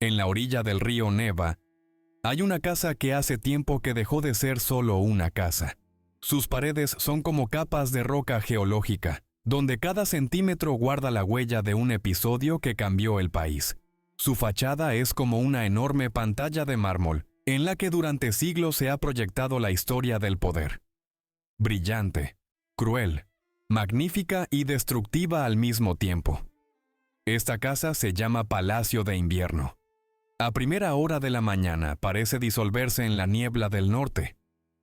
En la orilla del río Neva, hay una casa que hace tiempo que dejó de ser solo una casa. Sus paredes son como capas de roca geológica, donde cada centímetro guarda la huella de un episodio que cambió el país. Su fachada es como una enorme pantalla de mármol, en la que durante siglos se ha proyectado la historia del poder. Brillante, cruel, magnífica y destructiva al mismo tiempo. Esta casa se llama Palacio de Invierno. A primera hora de la mañana parece disolverse en la niebla del norte.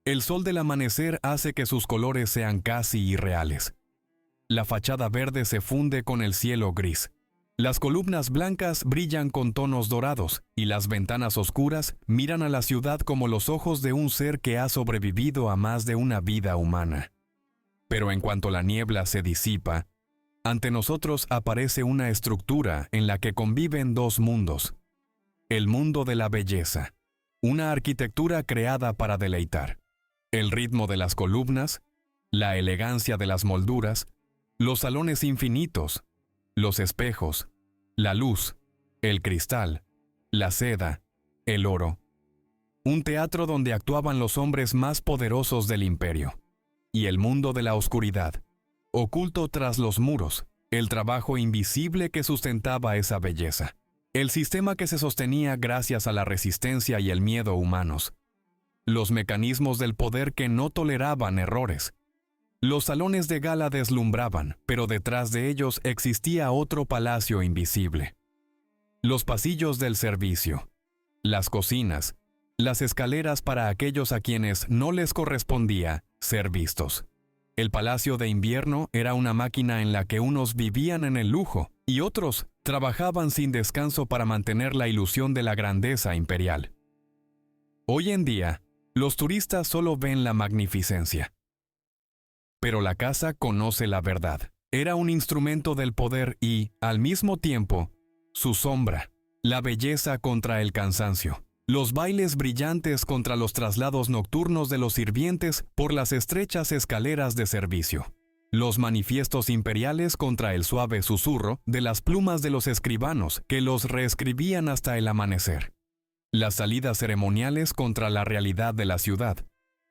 El sol del amanecer hace que sus colores sean casi irreales. La fachada verde se funde con el cielo gris. Las columnas blancas brillan con tonos dorados y las ventanas oscuras miran a la ciudad como los ojos de un ser que ha sobrevivido a más de una vida humana. Pero en cuanto la niebla se disipa, ante nosotros aparece una estructura en la que conviven dos mundos. El mundo de la belleza, una arquitectura creada para deleitar. El ritmo de las columnas, la elegancia de las molduras, los salones infinitos, los espejos, la luz, el cristal, la seda, el oro. Un teatro donde actuaban los hombres más poderosos del imperio. Y el mundo de la oscuridad, oculto tras los muros, el trabajo invisible que sustentaba esa belleza. El sistema que se sostenía gracias a la resistencia y el miedo humanos. Los mecanismos del poder que no toleraban errores. Los salones de gala deslumbraban, pero detrás de ellos existía otro palacio invisible. Los pasillos del servicio, las cocinas, las escaleras para aquellos a quienes no les correspondía ser vistos. El Palacio de Invierno era una máquina en la que unos vivían en el lujo y otros trabajaban sin descanso para mantener la ilusión de la grandeza imperial. Hoy en día, los turistas solo ven la magnificencia. Pero la casa conoce la verdad. Era un instrumento del poder y, al mismo tiempo, su sombra, la belleza contra el cansancio. Los bailes brillantes contra los traslados nocturnos de los sirvientes por las estrechas escaleras de servicio. Los manifiestos imperiales contra el suave susurro de las plumas de los escribanos que los reescribían hasta el amanecer. Las salidas ceremoniales contra la realidad de la ciudad,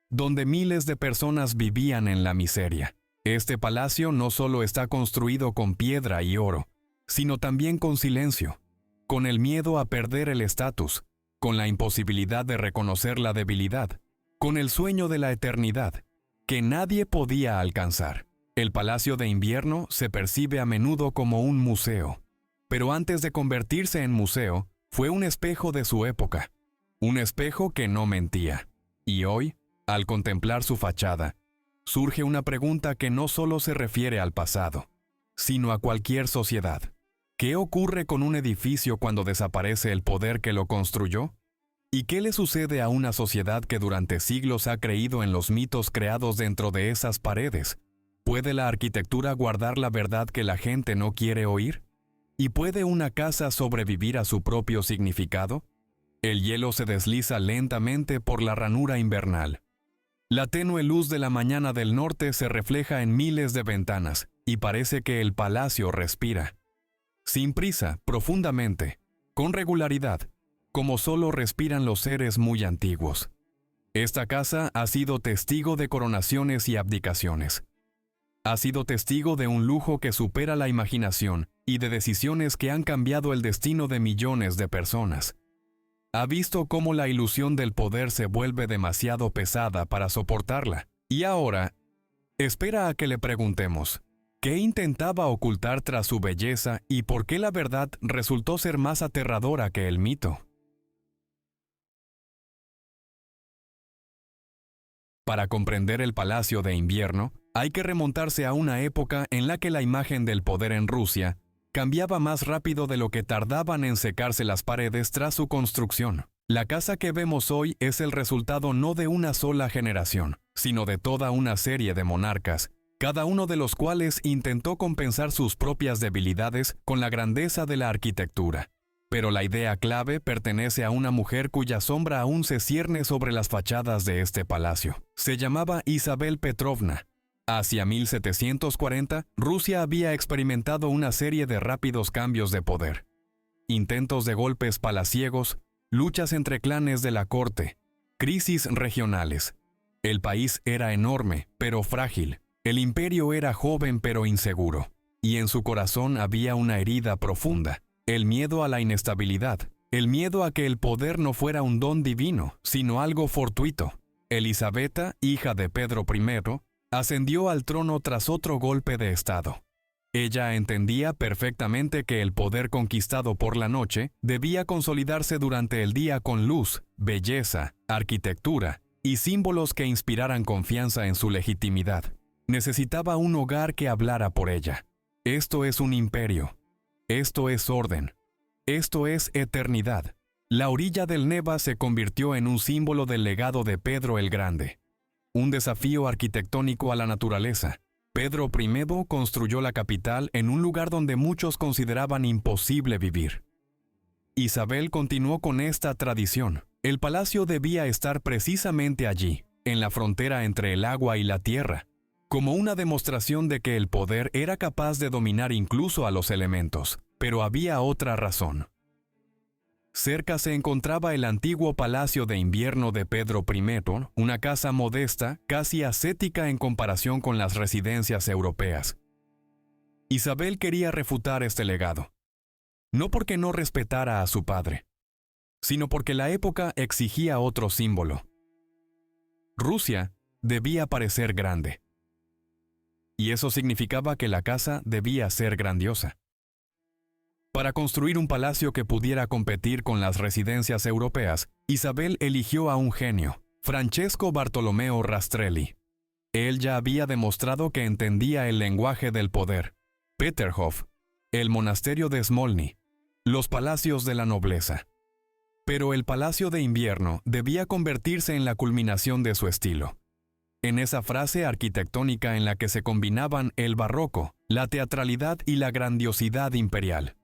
donde miles de personas vivían en la miseria. Este palacio no solo está construido con piedra y oro, sino también con silencio, con el miedo a perder el estatus, con la imposibilidad de reconocer la debilidad, con el sueño de la eternidad, que nadie podía alcanzar. El Palacio de Invierno se percibe a menudo como un museo, pero antes de convertirse en museo, fue un espejo de su época, un espejo que no mentía. Y hoy, al contemplar su fachada, surge una pregunta que no solo se refiere al pasado, sino a cualquier sociedad. ¿Qué ocurre con un edificio cuando desaparece el poder que lo construyó? ¿Y qué le sucede a una sociedad que durante siglos ha creído en los mitos creados dentro de esas paredes? ¿Puede la arquitectura guardar la verdad que la gente no quiere oír? ¿Y puede una casa sobrevivir a su propio significado? El hielo se desliza lentamente por la ranura invernal. La tenue luz de la mañana del norte se refleja en miles de ventanas y parece que el palacio respira. Sin prisa, profundamente, con regularidad, como solo respiran los seres muy antiguos. Esta casa ha sido testigo de coronaciones y abdicaciones. Ha sido testigo de un lujo que supera la imaginación y de decisiones que han cambiado el destino de millones de personas. Ha visto cómo la ilusión del poder se vuelve demasiado pesada para soportarla. Y ahora, espera a que le preguntemos, ¿qué intentaba ocultar tras su belleza y por qué la verdad resultó ser más aterradora que el mito? Para comprender el Palacio de Invierno, hay que remontarse a una época en la que la imagen del poder en Rusia cambiaba más rápido de lo que tardaban en secarse las paredes tras su construcción. La casa que vemos hoy es el resultado no de una sola generación, sino de toda una serie de monarcas, cada uno de los cuales intentó compensar sus propias debilidades con la grandeza de la arquitectura. Pero la idea clave pertenece a una mujer cuya sombra aún se cierne sobre las fachadas de este palacio. Se llamaba Isabel Petrovna. Hacia 1740, Rusia había experimentado una serie de rápidos cambios de poder. intentos de golpes palaciegos, luchas entre clanes de la corte, crisis regionales. El país era enorme, pero frágil. El imperio era joven, pero inseguro. Y en su corazón había una herida profunda, el miedo a la inestabilidad, el miedo a que el poder no fuera un don divino, sino algo fortuito. Elisabetta, hija de Pedro I, ascendió al trono tras otro golpe de estado. Ella entendía perfectamente que el poder conquistado por la noche debía consolidarse durante el día con luz, belleza, arquitectura y símbolos que inspiraran confianza en su legitimidad. Necesitaba un hogar que hablara por ella. Esto es un imperio. Esto es orden. Esto es eternidad. La orilla del Neva se convirtió en un símbolo del legado de Pedro el Grande. Un desafío arquitectónico a la naturaleza. Pedro I construyó la capital en un lugar donde muchos consideraban imposible vivir. Isabel continuó con esta tradición. El palacio debía estar precisamente allí, en la frontera entre el agua y la tierra, como una demostración de que el poder era capaz de dominar incluso a los elementos. Pero había otra razón. Cerca se encontraba el antiguo palacio de invierno de Pedro I, una casa modesta, casi ascética en comparación con las residencias europeas. Isabel quería refutar este legado, no porque no respetara a su padre, sino porque la época exigía otro símbolo. Rusia debía parecer grande, y eso significaba que la casa debía ser grandiosa. Para construir un palacio que pudiera competir con las residencias europeas, Isabel eligió a un genio, Francesco Bartolomeo Rastrelli. Él ya había demostrado que entendía el lenguaje del poder. Peterhof, el monasterio de Smolny, los palacios de la nobleza. Pero el palacio de invierno debía convertirse en la culminación de su estilo. En esa frase arquitectónica en la que se combinaban el barroco, la teatralidad y la grandiosidad imperial.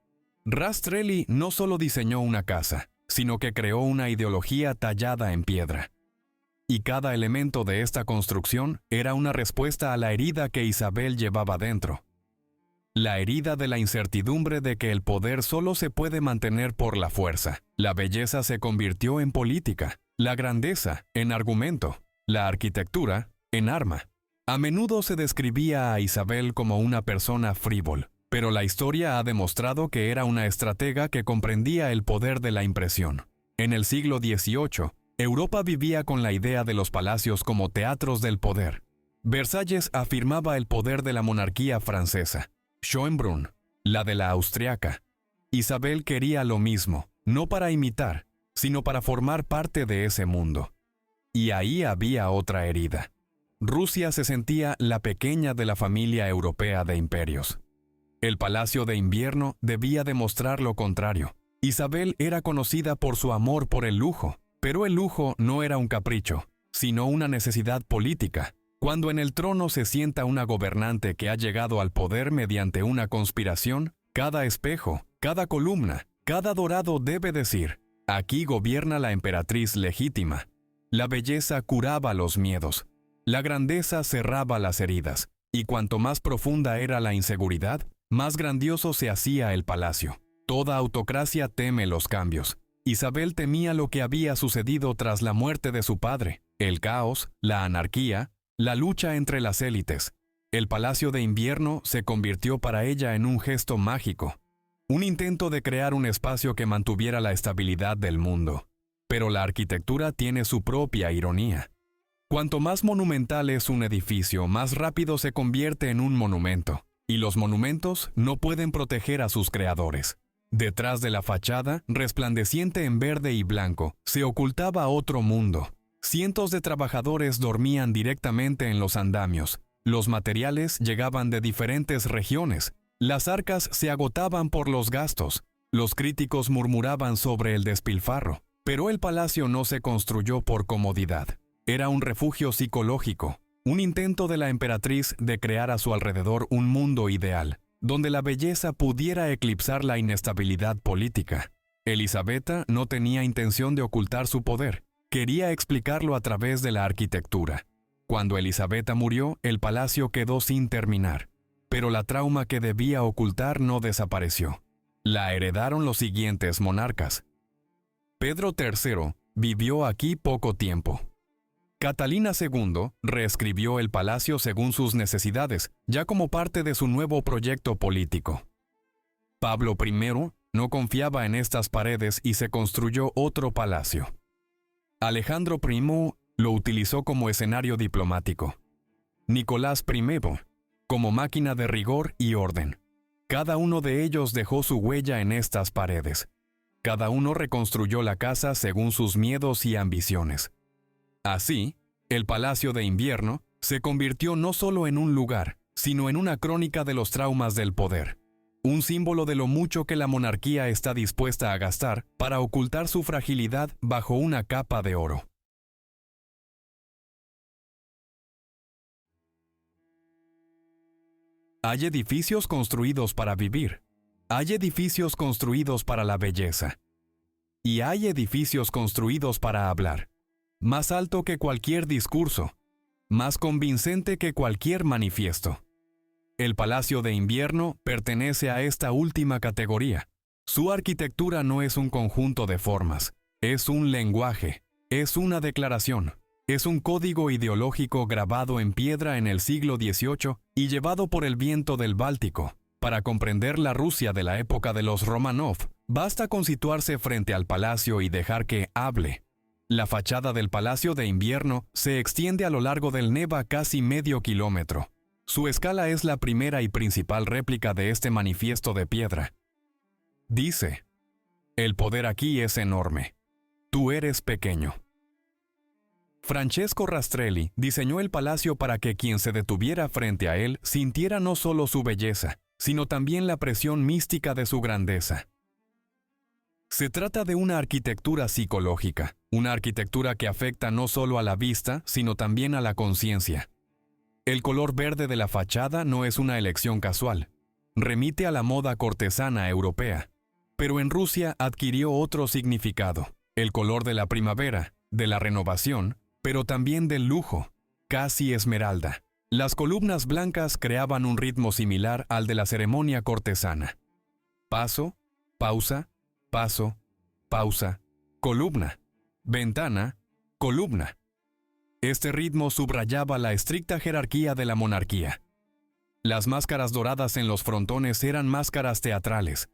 Rastrelli no solo diseñó una casa, sino que creó una ideología tallada en piedra. Y cada elemento de esta construcción era una respuesta a la herida que Isabel llevaba dentro. La herida de la incertidumbre de que el poder solo se puede mantener por la fuerza. La belleza se convirtió en política, la grandeza en argumento, la arquitectura en arma. A menudo se describía a Isabel como una persona frívola. Pero la historia ha demostrado que era una estratega que comprendía el poder de la impresión. En el siglo XVIII, Europa vivía con la idea de los palacios como teatros del poder. Versalles afirmaba el poder de la monarquía francesa, Schönbrunn, la de la austriaca. Isabel quería lo mismo, no para imitar, sino para formar parte de ese mundo. Y ahí había otra herida. Rusia se sentía la pequeña de la familia europea de imperios. El palacio de invierno debía demostrar lo contrario. Isabel era conocida por su amor por el lujo, pero el lujo no era un capricho, sino una necesidad política. Cuando en el trono se sienta una gobernante que ha llegado al poder mediante una conspiración, cada espejo, cada columna, cada dorado debe decir: aquí gobierna la emperatriz legítima. La belleza curaba los miedos, la grandeza cerraba las heridas, y cuanto más profunda era la inseguridad, más grandioso se hacía el palacio. Toda autocracia teme los cambios. Isabel temía lo que había sucedido tras la muerte de su padre, el caos, la anarquía, la lucha entre las élites. El palacio de invierno se convirtió para ella en un gesto mágico, un intento de crear un espacio que mantuviera la estabilidad del mundo. Pero la arquitectura tiene su propia ironía. Cuanto más monumental es un edificio, más rápido se convierte en un monumento. Y los monumentos no pueden proteger a sus creadores. Detrás de la fachada, resplandeciente en verde y blanco, se ocultaba otro mundo. Cientos de trabajadores dormían directamente en los andamios. Los materiales llegaban de diferentes regiones. Las arcas se agotaban por los gastos. Los críticos murmuraban sobre el despilfarro. Pero el palacio no se construyó por comodidad. Era un refugio psicológico. Un intento de la emperatriz de crear a su alrededor un mundo ideal, donde la belleza pudiera eclipsar la inestabilidad política. Elisabetta no tenía intención de ocultar su poder, quería explicarlo a través de la arquitectura. Cuando Elisabetta murió, el palacio quedó sin terminar, pero la trauma que debía ocultar no desapareció. La heredaron los siguientes monarcas. Pedro III vivió aquí poco tiempo. Catalina II reescribió el palacio según sus necesidades, ya como parte de su nuevo proyecto político. Pablo I no confiaba en estas paredes y se construyó otro palacio. Alejandro I lo utilizó como escenario diplomático. Nicolás I como máquina de rigor y orden. Cada uno de ellos dejó su huella en estas paredes. Cada uno reconstruyó la casa según sus miedos y ambiciones. Así, el Palacio de Invierno se convirtió no solo en un lugar, sino en una crónica de los traumas del poder. Un símbolo de lo mucho que la monarquía está dispuesta a gastar para ocultar su fragilidad bajo una capa de oro. Hay edificios construidos para vivir. Hay edificios construidos para la belleza. Y hay edificios construidos para hablar. Más alto que cualquier discurso. Más convincente que cualquier manifiesto. El Palacio de Invierno pertenece a esta última categoría. Su arquitectura no es un conjunto de formas. Es un lenguaje. Es una declaración. Es un código ideológico grabado en piedra en el siglo XVIII y llevado por el viento del Báltico. Para comprender la Rusia de la época de los Romanov, basta con situarse frente al palacio y dejar que hable. La fachada del Palacio de Invierno se extiende a lo largo del Neva casi medio kilómetro. Su escala es la primera y principal réplica de este manifiesto de piedra. Dice: el poder aquí es enorme. Tú eres pequeño. Francesco Rastrelli diseñó el palacio para que quien se detuviera frente a él sintiera no solo su belleza, sino también la presión mística de su grandeza. Se trata de una arquitectura psicológica, una arquitectura que afecta no solo a la vista, sino también a la conciencia. El color verde de la fachada no es una elección casual. Remite a la moda cortesana europea. Pero en Rusia adquirió otro significado, el color de la primavera, de la renovación, pero también del lujo, casi esmeralda. Las columnas blancas creaban un ritmo similar al de la ceremonia cortesana. Paso, pausa, paso, pausa, columna, ventana, columna. Este ritmo subrayaba la estricta jerarquía de la monarquía. Las máscaras doradas en los frontones eran máscaras teatrales,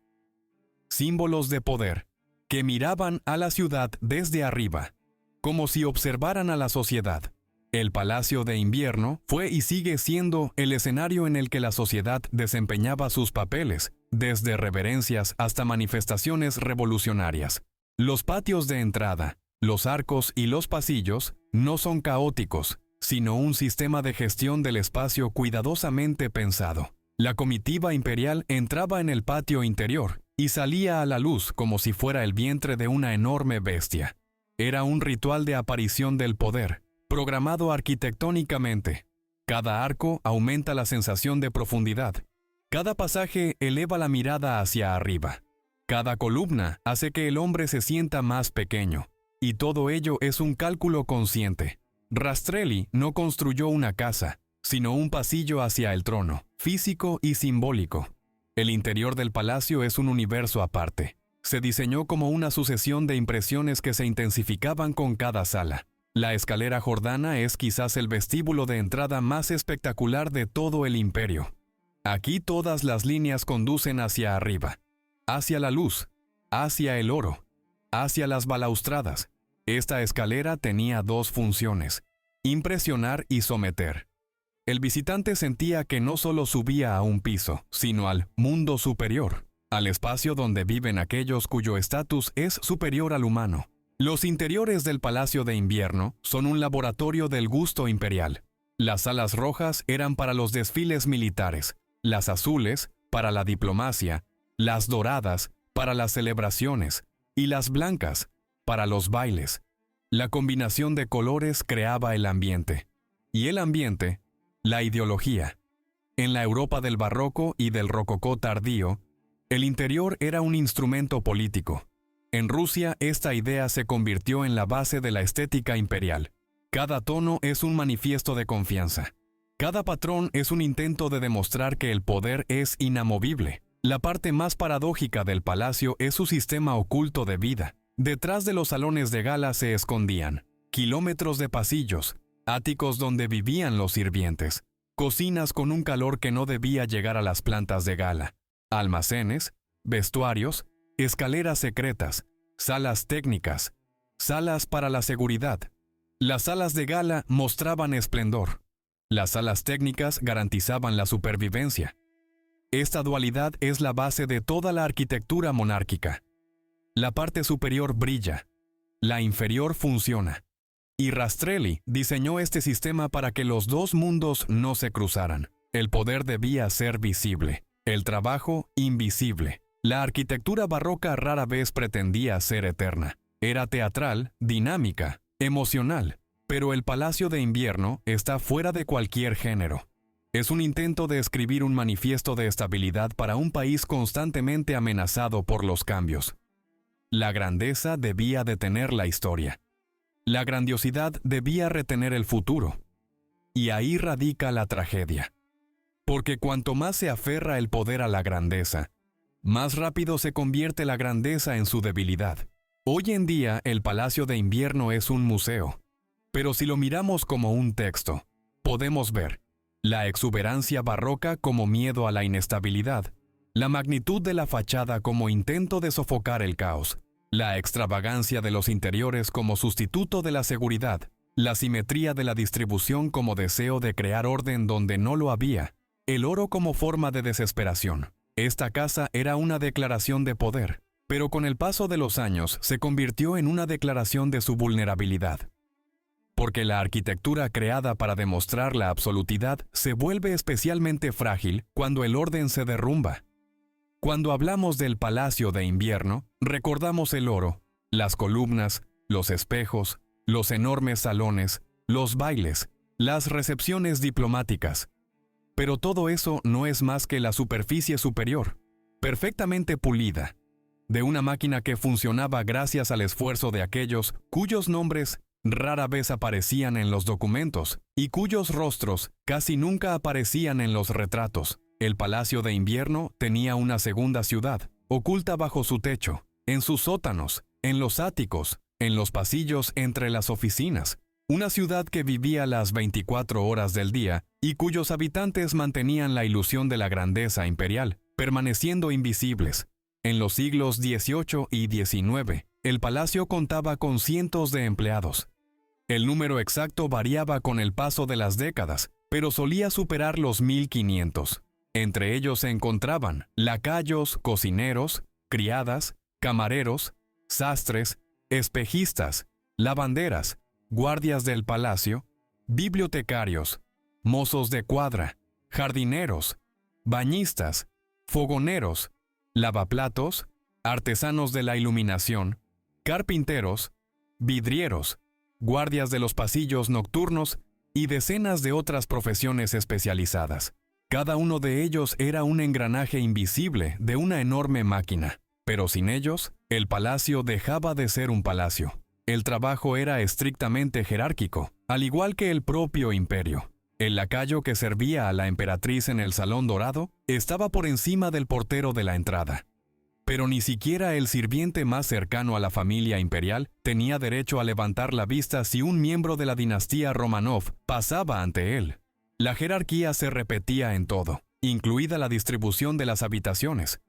símbolos de poder, que miraban a la ciudad desde arriba, como si observaran a la sociedad. El Palacio de Invierno fue y sigue siendo el escenario en el que la sociedad desempeñaba sus papeles, desde reverencias hasta manifestaciones revolucionarias. Los patios de entrada, los arcos y los pasillos no son caóticos, sino un sistema de gestión del espacio cuidadosamente pensado. La comitiva imperial entraba en el patio interior y salía a la luz como si fuera el vientre de una enorme bestia. Era un ritual de aparición del poder, programado arquitectónicamente. Cada arco aumenta la sensación de profundidad. Cada pasaje eleva la mirada hacia arriba. Cada columna hace que el hombre se sienta más pequeño. Y todo ello es un cálculo consciente. Rastrelli no construyó una casa, sino un pasillo hacia el trono, físico y simbólico. El interior del palacio es un universo aparte. Se diseñó como una sucesión de impresiones que se intensificaban con cada sala. La escalera jordana es quizás el vestíbulo de entrada más espectacular de todo el imperio. Aquí todas las líneas conducen hacia arriba, hacia la luz, hacia el oro, hacia las balaustradas. Esta escalera tenía dos funciones: impresionar y someter. El visitante sentía que no solo subía a un piso, sino al mundo superior, al espacio donde viven aquellos cuyo estatus es superior al humano. Los interiores del Palacio de Invierno son un laboratorio del gusto imperial. Las salas rojas eran para los desfiles militares, las azules para la diplomacia, las doradas para las celebraciones y las blancas para los bailes. La combinación de colores creaba el ambiente. Y el ambiente, la ideología. En la Europa del barroco y del rococó tardío, el interior era un instrumento político. En Rusia, esta idea se convirtió en la base de la estética imperial. Cada tono es un manifiesto de confianza. Cada patrón es un intento de demostrar que el poder es inamovible. La parte más paradójica del palacio es su sistema oculto de vida. Detrás de los salones de gala se escondían kilómetros de pasillos, áticos donde vivían los sirvientes, cocinas con un calor que no debía llegar a las plantas de gala, almacenes, vestuarios, escaleras secretas, salas técnicas, salas para la seguridad. Las salas de gala mostraban esplendor. Las salas técnicas garantizaban la supervivencia. Esta dualidad es la base de toda la arquitectura monárquica. La parte superior brilla, la inferior funciona. Y Rastrelli diseñó este sistema para que los dos mundos no se cruzaran. El poder debía ser visible, el trabajo invisible. La arquitectura barroca rara vez pretendía ser eterna. Era teatral, dinámica, emocional, pero el Palacio de Invierno está fuera de cualquier género. Es un intento de escribir un manifiesto de estabilidad para un país constantemente amenazado por los cambios. La grandeza debía detener la historia. La grandiosidad debía retener el futuro. Y ahí radica la tragedia. Porque cuanto más se aferra el poder a la grandeza, más rápido se convierte la grandeza en su debilidad. Hoy en día el Palacio de Invierno es un museo. Pero si lo miramos como un texto, podemos ver la exuberancia barroca como miedo a la inestabilidad, la magnitud de la fachada como intento de sofocar el caos, la extravagancia de los interiores como sustituto de la seguridad, la simetría de la distribución como deseo de crear orden donde no lo había, el oro como forma de desesperación. Esta casa era una declaración de poder, pero con el paso de los años se convirtió en una declaración de su vulnerabilidad. Porque la arquitectura creada para demostrar la absolutidad se vuelve especialmente frágil cuando el orden se derrumba. Cuando hablamos del Palacio de Invierno, recordamos el oro, las columnas, los espejos, los enormes salones, los bailes, las recepciones diplomáticas. Pero todo eso no es más que la superficie superior, perfectamente pulida, de una máquina que funcionaba gracias al esfuerzo de aquellos cuyos nombres rara vez aparecían en los documentos y cuyos rostros casi nunca aparecían en los retratos. El Palacio de Invierno tenía una segunda ciudad, oculta bajo su techo, en sus sótanos, en los áticos, en los pasillos entre las oficinas. Una ciudad que vivía las 24 horas del día y cuyos habitantes mantenían la ilusión de la grandeza imperial, permaneciendo invisibles. En los siglos XVIII y XIX, el palacio contaba con cientos de empleados. El número exacto variaba con el paso de las décadas, pero solía superar los 1500. Entre ellos se encontraban lacayos, cocineros, criadas, camareros, sastres, espejistas, lavanderas, guardias del palacio, bibliotecarios, mozos de cuadra, jardineros, bañistas, fogoneros, lavaplatos, artesanos de la iluminación, carpinteros, vidrieros, guardias de los pasillos nocturnos y decenas de otras profesiones especializadas. Cada uno de ellos era un engranaje invisible de una enorme máquina, pero sin ellos, el palacio dejaba de ser un palacio. El trabajo era estrictamente jerárquico, al igual que el propio imperio. El lacayo que servía a la emperatriz en el Salón Dorado estaba por encima del portero de la entrada. Pero ni siquiera el sirviente más cercano a la familia imperial tenía derecho a levantar la vista si un miembro de la dinastía Romanov pasaba ante él. La jerarquía se repetía en todo, incluida la distribución de las habitaciones.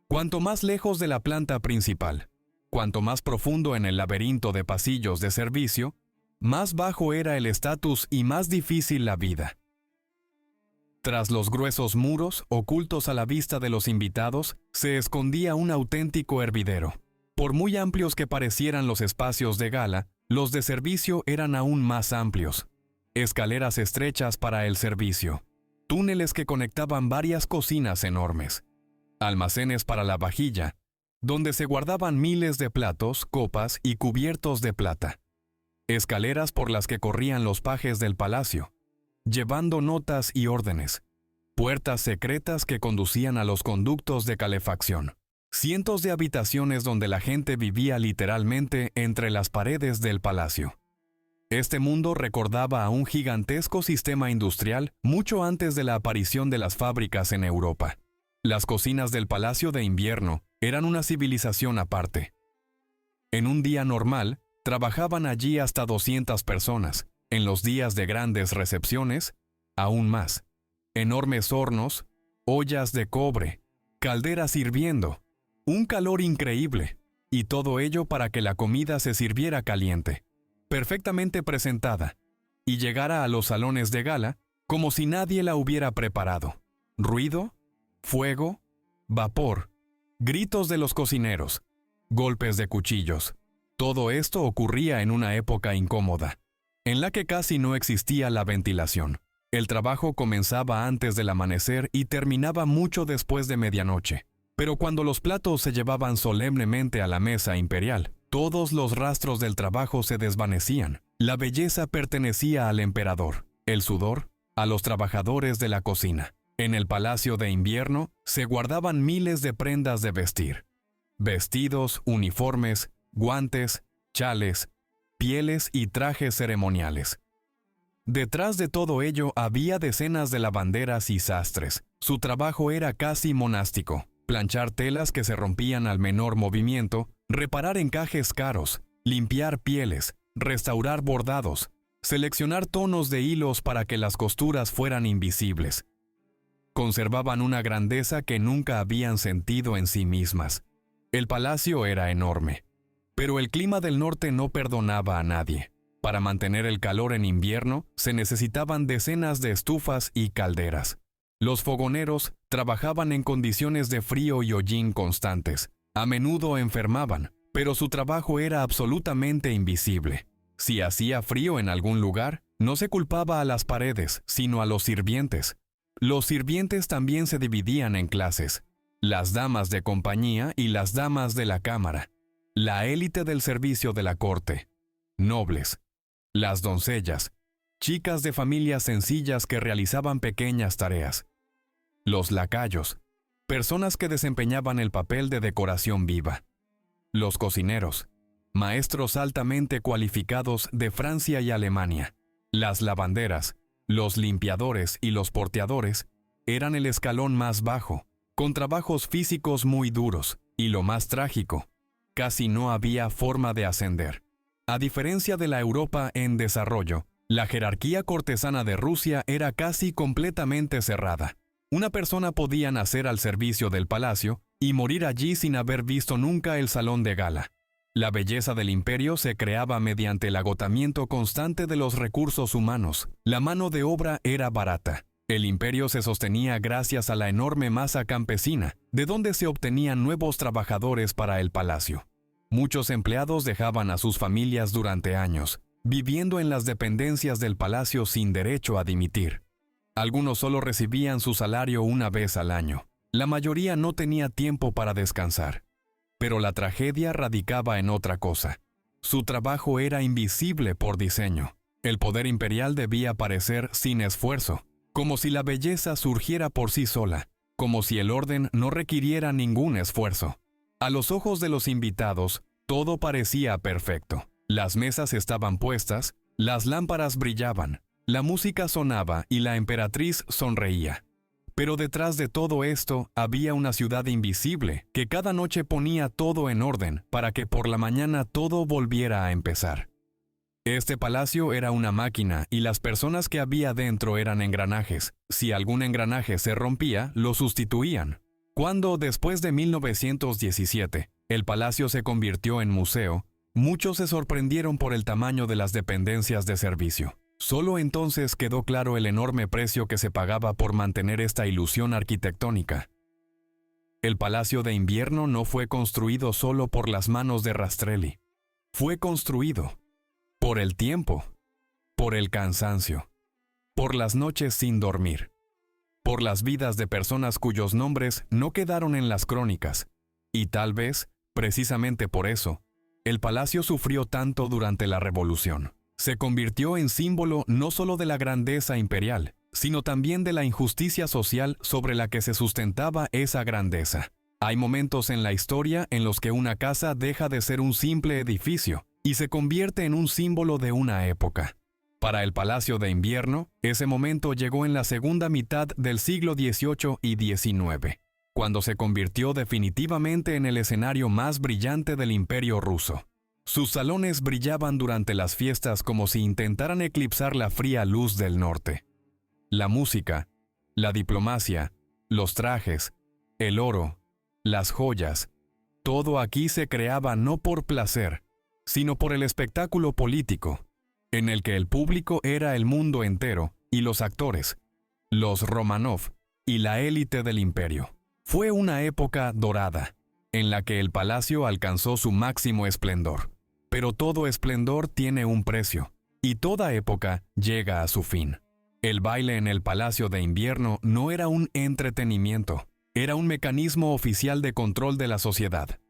Cuanto más lejos de la planta principal, cuanto más profundo en el laberinto de pasillos de servicio, más bajo era el estatus y más difícil la vida. Tras los gruesos muros, ocultos a la vista de los invitados, se escondía un auténtico hervidero. Por muy amplios que parecieran los espacios de gala, los de servicio eran aún más amplios. Escaleras estrechas para el servicio, túneles que conectaban varias cocinas enormes, almacenes para la vajilla, donde se guardaban miles de platos, copas y cubiertos de plata. Escaleras por las que corrían los pajes del palacio, llevando notas y órdenes. Puertas secretas que conducían a los conductos de calefacción. Cientos de habitaciones donde la gente vivía literalmente entre las paredes del palacio. Este mundo recordaba a un gigantesco sistema industrial mucho antes de la aparición de las fábricas en Europa. Las cocinas del Palacio de Invierno eran una civilización aparte. En un día normal, trabajaban allí hasta 200 personas. En los días de grandes recepciones, aún más. Enormes hornos, ollas de cobre, calderas hirviendo, un calor increíble, y todo ello para que la comida se sirviera caliente, perfectamente presentada, y llegara a los salones de gala como si nadie la hubiera preparado. Ruido, fuego, vapor, gritos de los cocineros, golpes de cuchillos. Todo esto ocurría en una época incómoda, en la que casi no existía la ventilación. El trabajo comenzaba antes del amanecer y terminaba mucho después de medianoche. Pero cuando los platos se llevaban solemnemente a la mesa imperial, todos los rastros del trabajo se desvanecían. La belleza pertenecía al emperador, el sudor, a los trabajadores de la cocina. En el Palacio de Invierno se guardaban miles de prendas de vestir. Vestidos, uniformes, guantes, chales, pieles y trajes ceremoniales. Detrás de todo ello había decenas de lavanderas y sastres. Su trabajo era casi monástico. Planchar telas que se rompían al menor movimiento, reparar encajes caros, limpiar pieles, restaurar bordados, seleccionar tonos de hilos para que las costuras fueran invisibles. Conservaban una grandeza que nunca habían sentido en sí mismas. El palacio era enorme, pero el clima del norte no perdonaba a nadie. Para mantener el calor en invierno, se necesitaban decenas de estufas y calderas. Los fogoneros trabajaban en condiciones de frío y hollín constantes. A menudo enfermaban, pero su trabajo era absolutamente invisible. Si hacía frío en algún lugar, no se culpaba a las paredes, sino a los sirvientes. Los sirvientes también se dividían en clases: las damas de compañía y las damas de la cámara, la élite del servicio de la corte, nobles, las doncellas, chicas de familias sencillas que realizaban pequeñas tareas, los lacayos, personas que desempeñaban el papel de decoración viva, los cocineros, maestros altamente cualificados de Francia y Alemania, las lavanderas, los limpiadores y los porteadores eran el escalón más bajo, con trabajos físicos muy duros, y lo más trágico, casi no había forma de ascender. A diferencia de la Europa en desarrollo, la jerarquía cortesana de Rusia era casi completamente cerrada. Una persona podía nacer al servicio del palacio y morir allí sin haber visto nunca el salón de gala. La belleza del imperio se creaba mediante el agotamiento constante de los recursos humanos. La mano de obra era barata. El imperio se sostenía gracias a la enorme masa campesina, de donde se obtenían nuevos trabajadores para el palacio. Muchos empleados dejaban a sus familias durante años, viviendo en las dependencias del palacio sin derecho a dimitir. Algunos solo recibían su salario una vez al año. La mayoría no tenía tiempo para descansar. Pero la tragedia radicaba en otra cosa. Su trabajo era invisible por diseño. El poder imperial debía parecer sin esfuerzo, como si la belleza surgiera por sí sola, como si el orden no requiriera ningún esfuerzo. A los ojos de los invitados, todo parecía perfecto. Las mesas estaban puestas, las lámparas brillaban, la música sonaba y la emperatriz sonreía. Pero detrás de todo esto había una ciudad invisible que cada noche ponía todo en orden para que por la mañana todo volviera a empezar. Este palacio era una máquina y las personas que había dentro eran engranajes. Si algún engranaje se rompía, lo sustituían. Cuando, después de 1917, el palacio se convirtió en museo, muchos se sorprendieron por el tamaño de las dependencias de servicio. Solo entonces quedó claro el enorme precio que se pagaba por mantener esta ilusión arquitectónica. El Palacio de Invierno no fue construido solo por las manos de Rastrelli. Fue construido por el tiempo, por el cansancio, por las noches sin dormir, por las vidas de personas cuyos nombres no quedaron en las crónicas, y tal vez, precisamente por eso, el palacio sufrió tanto durante la Revolución. Se convirtió en símbolo no solo de la grandeza imperial, sino también de la injusticia social sobre la que se sustentaba esa grandeza. Hay momentos en la historia en los que una casa deja de ser un simple edificio y se convierte en un símbolo de una época. Para el Palacio de Invierno, ese momento llegó en la segunda mitad del siglo XVIII y XIX. cuando se convirtió definitivamente en el escenario más brillante del Imperio ruso. Sus salones brillaban durante las fiestas como si intentaran eclipsar la fría luz del norte. La música, la diplomacia, los trajes, el oro, las joyas, todo aquí se creaba no por placer, sino por el espectáculo político, en el que el público era el mundo entero y los actores, los Romanov y la élite del imperio. Fue una época dorada, en la que el palacio alcanzó su máximo esplendor. Pero todo esplendor tiene un precio, y toda época llega a su fin. El baile en el Palacio de Invierno no era un entretenimiento, era un mecanismo oficial de control de la sociedad.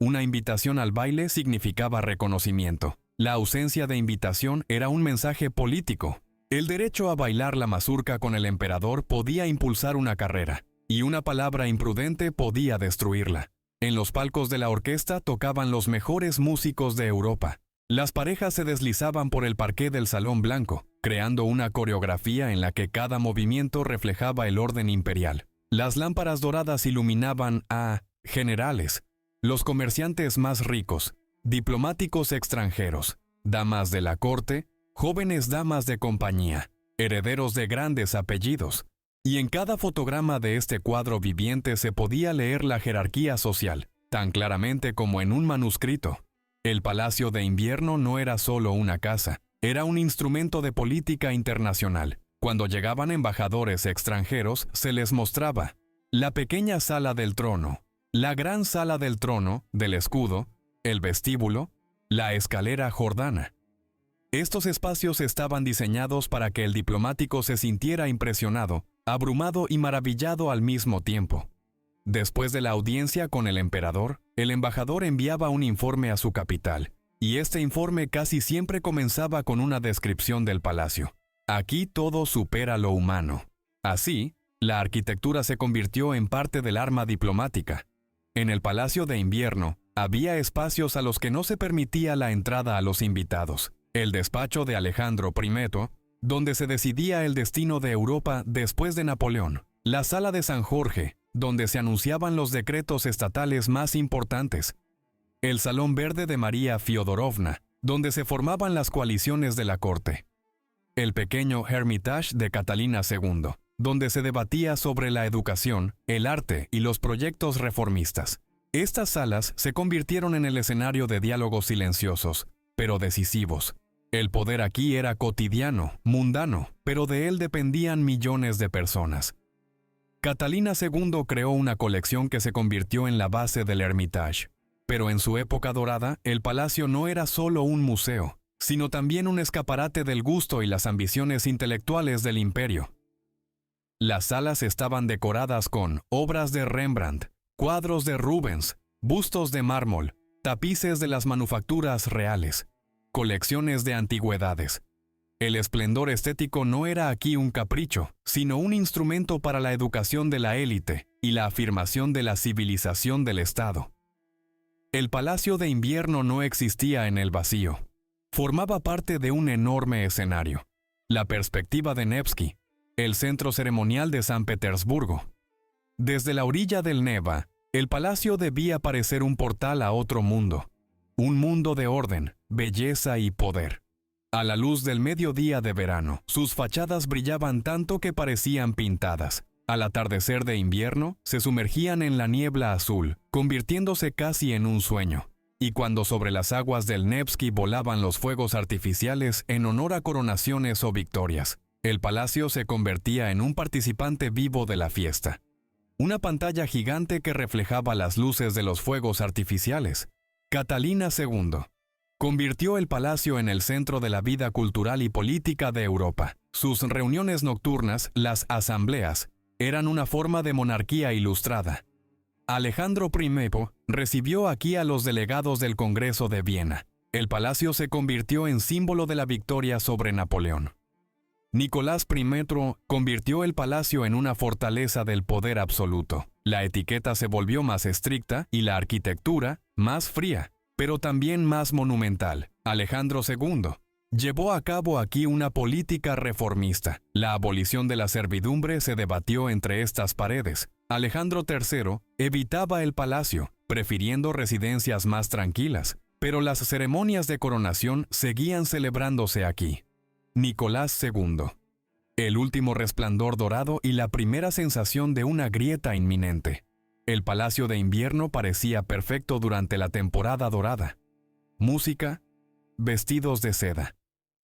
Una invitación al baile significaba reconocimiento. La ausencia de invitación era un mensaje político. El derecho a bailar la mazurca con el emperador podía impulsar una carrera, y una palabra imprudente podía destruirla. En los palcos de la orquesta tocaban los mejores músicos de Europa. Las parejas se deslizaban por el parqué del Salón Blanco, creando una coreografía en la que cada movimiento reflejaba el orden imperial. Las lámparas doradas iluminaban a generales, los comerciantes más ricos, diplomáticos extranjeros, damas de la corte, jóvenes damas de compañía, herederos de grandes apellidos. Y en cada fotograma de este cuadro viviente se podía leer la jerarquía social, tan claramente como en un manuscrito. El Palacio de Invierno no era solo una casa, era un instrumento de política internacional. Cuando llegaban embajadores extranjeros, se les mostraba la pequeña sala del trono, la gran sala del trono, del escudo, el vestíbulo, la escalera jordana. Estos espacios estaban diseñados para que el diplomático se sintiera impresionado, abrumado y maravillado al mismo tiempo. Después de la audiencia con el emperador, el embajador enviaba un informe a su capital, y este informe casi siempre comenzaba con una descripción del palacio. Aquí todo supera lo humano. Así, la arquitectura se convirtió en parte del arma diplomática. En el Palacio de Invierno, había espacios a los que no se permitía la entrada a los invitados. El despacho de Alejandro I, donde se decidía el destino de Europa después de Napoleón. La sala de San Jorge, donde se anunciaban los decretos estatales más importantes. El Salón Verde de María Fiodorovna, donde se formaban las coaliciones de la corte. El pequeño Hermitage de Catalina II, donde se debatía sobre la educación, el arte y los proyectos reformistas. Estas salas se convirtieron en el escenario de diálogos silenciosos, pero decisivos. El poder aquí era cotidiano, mundano, pero de él dependían millones de personas. Catalina II creó una colección que se convirtió en la base del Hermitage. Pero en su época dorada, el palacio no era solo un museo, sino también un escaparate del gusto y las ambiciones intelectuales del imperio. Las salas estaban decoradas con obras de Rembrandt, cuadros de Rubens, bustos de mármol, tapices de las manufacturas reales, colecciones de antigüedades. El esplendor estético no era aquí un capricho, sino un instrumento para la educación de la élite y la afirmación de la civilización del Estado. El Palacio de Invierno no existía en el vacío. Formaba parte de un enorme escenario. La perspectiva de Nevsky, el centro ceremonial de San Petersburgo. Desde la orilla del Neva, el palacio debía parecer un portal a otro mundo. Un mundo de orden, belleza y poder. A la luz del mediodía de verano, sus fachadas brillaban tanto que parecían pintadas. Al atardecer de invierno, se sumergían en la niebla azul, convirtiéndose casi en un sueño. Y cuando sobre las aguas del Nevsky volaban los fuegos artificiales en honor a coronaciones o victorias, el palacio se convertía en un participante vivo de la fiesta. Una pantalla gigante que reflejaba las luces de los fuegos artificiales. Catalina II convirtió el palacio en el centro de la vida cultural y política de Europa. Sus reuniones nocturnas, las asambleas, eran una forma de monarquía ilustrada. Alejandro I recibió aquí a los delegados del Congreso de Viena. El palacio se convirtió en símbolo de la victoria sobre Napoleón. Nicolás I convirtió el palacio en una fortaleza del poder absoluto. La etiqueta se volvió más estricta y la arquitectura más fría, pero también más monumental. Alejandro II llevó a cabo aquí una política reformista. La abolición de la servidumbre se debatió entre estas paredes. Alejandro III evitaba el palacio, prefiriendo residencias más tranquilas, pero las ceremonias de coronación seguían celebrándose aquí. Nicolás II. El último resplandor dorado y la primera sensación de una grieta inminente. El Palacio de Invierno parecía perfecto durante la temporada dorada. Música, vestidos de seda,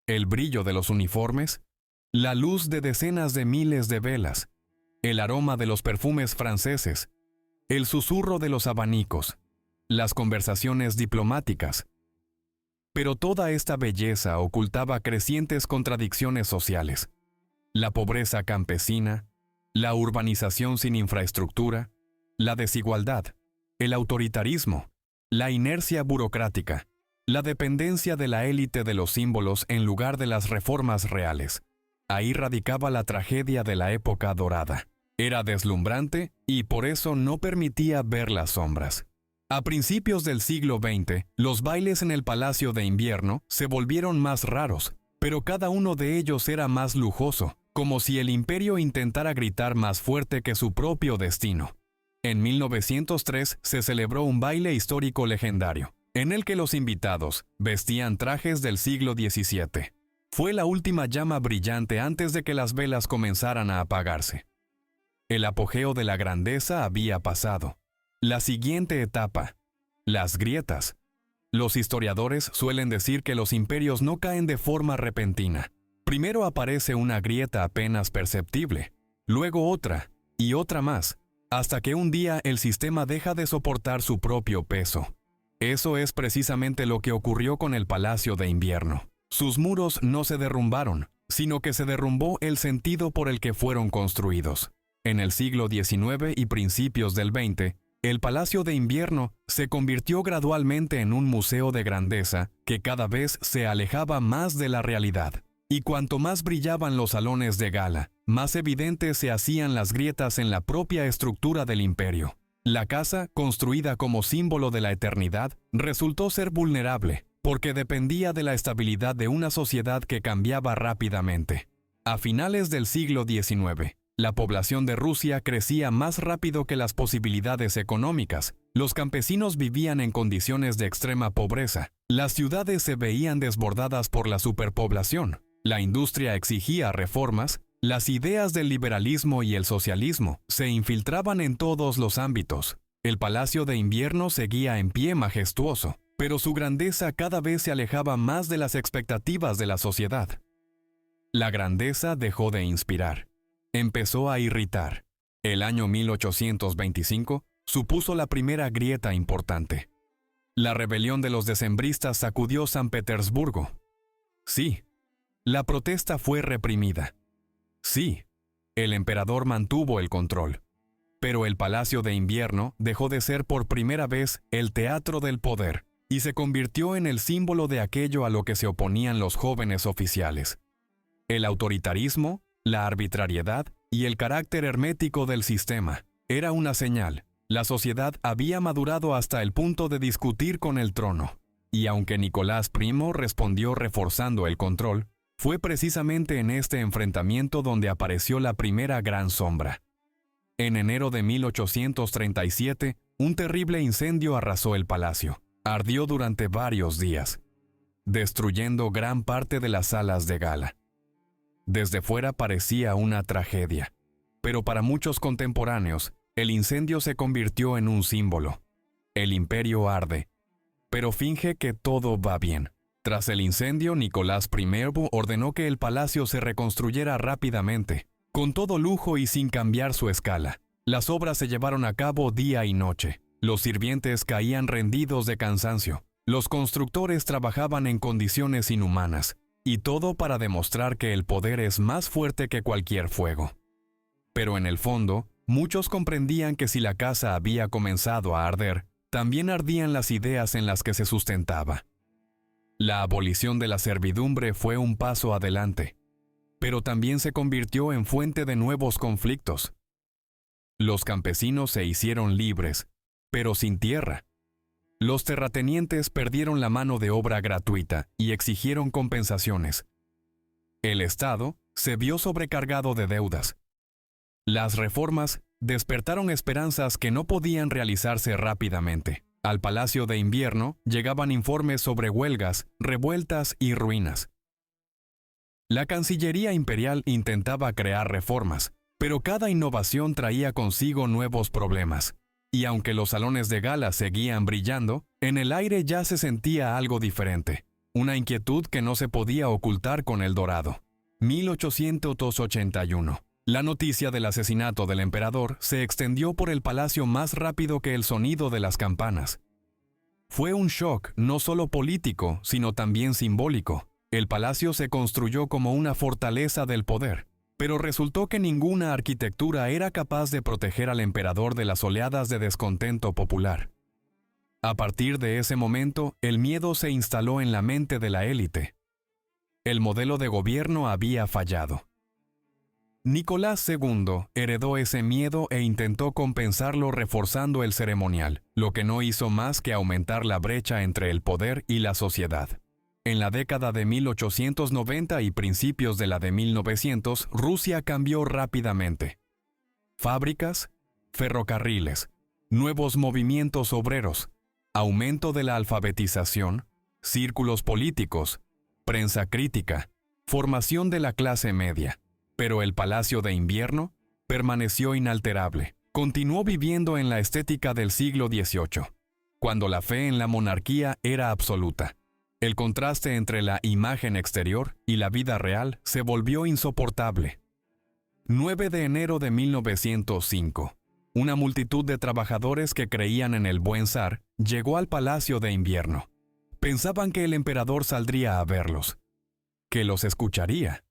el brillo de los uniformes, la luz de decenas de miles de velas, el aroma de los perfumes franceses, el susurro de los abanicos, las conversaciones diplomáticas. Pero toda esta belleza ocultaba crecientes contradicciones sociales. La pobreza campesina, la urbanización sin infraestructura, la desigualdad, el autoritarismo, la inercia burocrática, la dependencia de la élite de los símbolos en lugar de las reformas reales. Ahí radicaba la tragedia de la época dorada. Era deslumbrante y por eso no permitía ver las sombras. A principios del siglo XX, los bailes en el Palacio de Invierno se volvieron más raros, pero cada uno de ellos era más lujoso, como si el imperio intentara gritar más fuerte que su propio destino. En 1903 se celebró un baile histórico legendario, en el que los invitados vestían trajes del siglo XVII. Fue la última llama brillante antes de que las velas comenzaran a apagarse. El apogeo de la grandeza había pasado. La siguiente etapa, las grietas. Los historiadores suelen decir que los imperios no caen de forma repentina. Primero aparece una grieta apenas perceptible, luego otra y otra más, hasta que un día el sistema deja de soportar su propio peso. Eso es precisamente lo que ocurrió con el Palacio de Invierno. Sus muros no se derrumbaron, sino que se derrumbó el sentido por el que fueron construidos. En el siglo XIX y principios del XX, el Palacio de Invierno se convirtió gradualmente en un museo de grandeza que cada vez se alejaba más de la realidad. Y cuanto más brillaban los salones de gala, más evidentes se hacían las grietas en la propia estructura del imperio. La casa, construida como símbolo de la eternidad, resultó ser vulnerable, porque dependía de la estabilidad de una sociedad que cambiaba rápidamente. A finales del siglo XIX, la población de Rusia crecía más rápido que las posibilidades económicas. Los campesinos vivían en condiciones de extrema pobreza. Las ciudades se veían desbordadas por la superpoblación. La industria exigía reformas. Las ideas del liberalismo y el socialismo se infiltraban en todos los ámbitos. El Palacio de Invierno seguía en pie majestuoso, pero su grandeza cada vez se alejaba más de las expectativas de la sociedad. La grandeza dejó de inspirar. Empezó a irritar. El año 1825 supuso la primera grieta importante. La rebelión de los decembristas sacudió San Petersburgo. Sí, la protesta fue reprimida. Sí, el emperador mantuvo el control. Pero el Palacio de Invierno dejó de ser por primera vez el teatro del poder y se convirtió en el símbolo de aquello a lo que se oponían los jóvenes oficiales. El autoritarismo, la arbitrariedad y el carácter hermético del sistema era una señal. La sociedad había madurado hasta el punto de discutir con el trono. Y aunque Nicolás I respondió reforzando el control, fue precisamente en este enfrentamiento donde apareció la primera gran sombra. En enero de 1837, un terrible incendio arrasó el palacio. Ardió durante varios días, destruyendo gran parte de las salas de gala. Desde fuera parecía una tragedia, pero para muchos contemporáneos, el incendio se convirtió en un símbolo. El imperio arde, pero finge que todo va bien. Tras el incendio, Nicolás I ordenó que el palacio se reconstruyera rápidamente, con todo lujo y sin cambiar su escala. Las obras se llevaron a cabo día y noche. Los sirvientes caían rendidos de cansancio. Los constructores trabajaban en condiciones inhumanas. Y todo para demostrar que el poder es más fuerte que cualquier fuego. Pero en el fondo, muchos comprendían que si la casa había comenzado a arder, también ardían las ideas en las que se sustentaba. La abolición de la servidumbre fue un paso adelante, pero también se convirtió en fuente de nuevos conflictos. Los campesinos se hicieron libres, pero sin tierra. Los terratenientes perdieron la mano de obra gratuita y exigieron compensaciones. El Estado se vio sobrecargado de deudas. Las reformas despertaron esperanzas que no podían realizarse rápidamente. Al Palacio de Invierno llegaban informes sobre huelgas, revueltas y ruinas. La Cancillería Imperial intentaba crear reformas, pero cada innovación traía consigo nuevos problemas. Y aunque los salones de gala seguían brillando, en el aire ya se sentía algo diferente, una inquietud que no se podía ocultar con el dorado. 1881. La noticia del asesinato del emperador se extendió por el palacio más rápido que el sonido de las campanas. Fue un shock no solo político, sino también simbólico. El palacio se construyó como una fortaleza del poder, pero resultó que ninguna arquitectura era capaz de proteger al emperador de las oleadas de descontento popular. A partir de ese momento, el miedo se instaló en la mente de la élite. El modelo de gobierno había fallado. Nicolás II heredó ese miedo e intentó compensarlo reforzando el ceremonial, lo que no hizo más que aumentar la brecha entre el poder y la sociedad. En la década de 1890 y principios de la de 1900, Rusia cambió rápidamente. Fábricas, ferrocarriles, nuevos movimientos obreros, aumento de la alfabetización, círculos políticos, prensa crítica, formación de la clase media. Pero el Palacio de Invierno permaneció inalterable. Continuó viviendo en la estética del siglo XVIII, cuando la fe en la monarquía era absoluta. El contraste entre la imagen exterior y la vida real se volvió insoportable. 9 de enero de 1905. Una multitud de trabajadores que creían en el buen zar llegó al Palacio de Invierno. Pensaban que el emperador saldría a verlos, que los escucharía,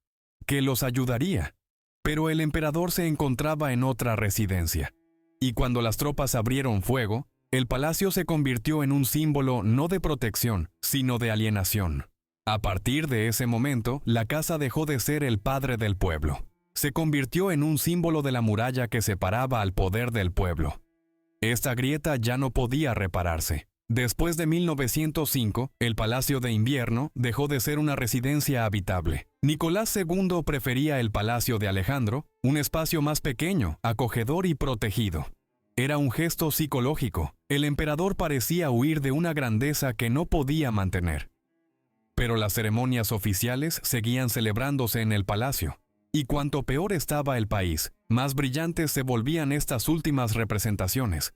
que los ayudaría. Pero el emperador se encontraba en otra residencia. Y cuando las tropas abrieron fuego, el palacio se convirtió en un símbolo no de protección, sino de alienación. A partir de ese momento, la casa dejó de ser el padre del pueblo. Se convirtió en un símbolo de la muralla que separaba al poder del pueblo. Esta grieta ya no podía repararse. Después de 1905, el Palacio de Invierno dejó de ser una residencia habitable. Nicolás II prefería el Palacio de Alejandro, un espacio más pequeño, acogedor y protegido. Era un gesto psicológico. El emperador parecía huir de una grandeza que no podía mantener. Pero las ceremonias oficiales seguían celebrándose en el palacio. Y cuanto peor estaba el país, más brillantes se volvían estas últimas representaciones.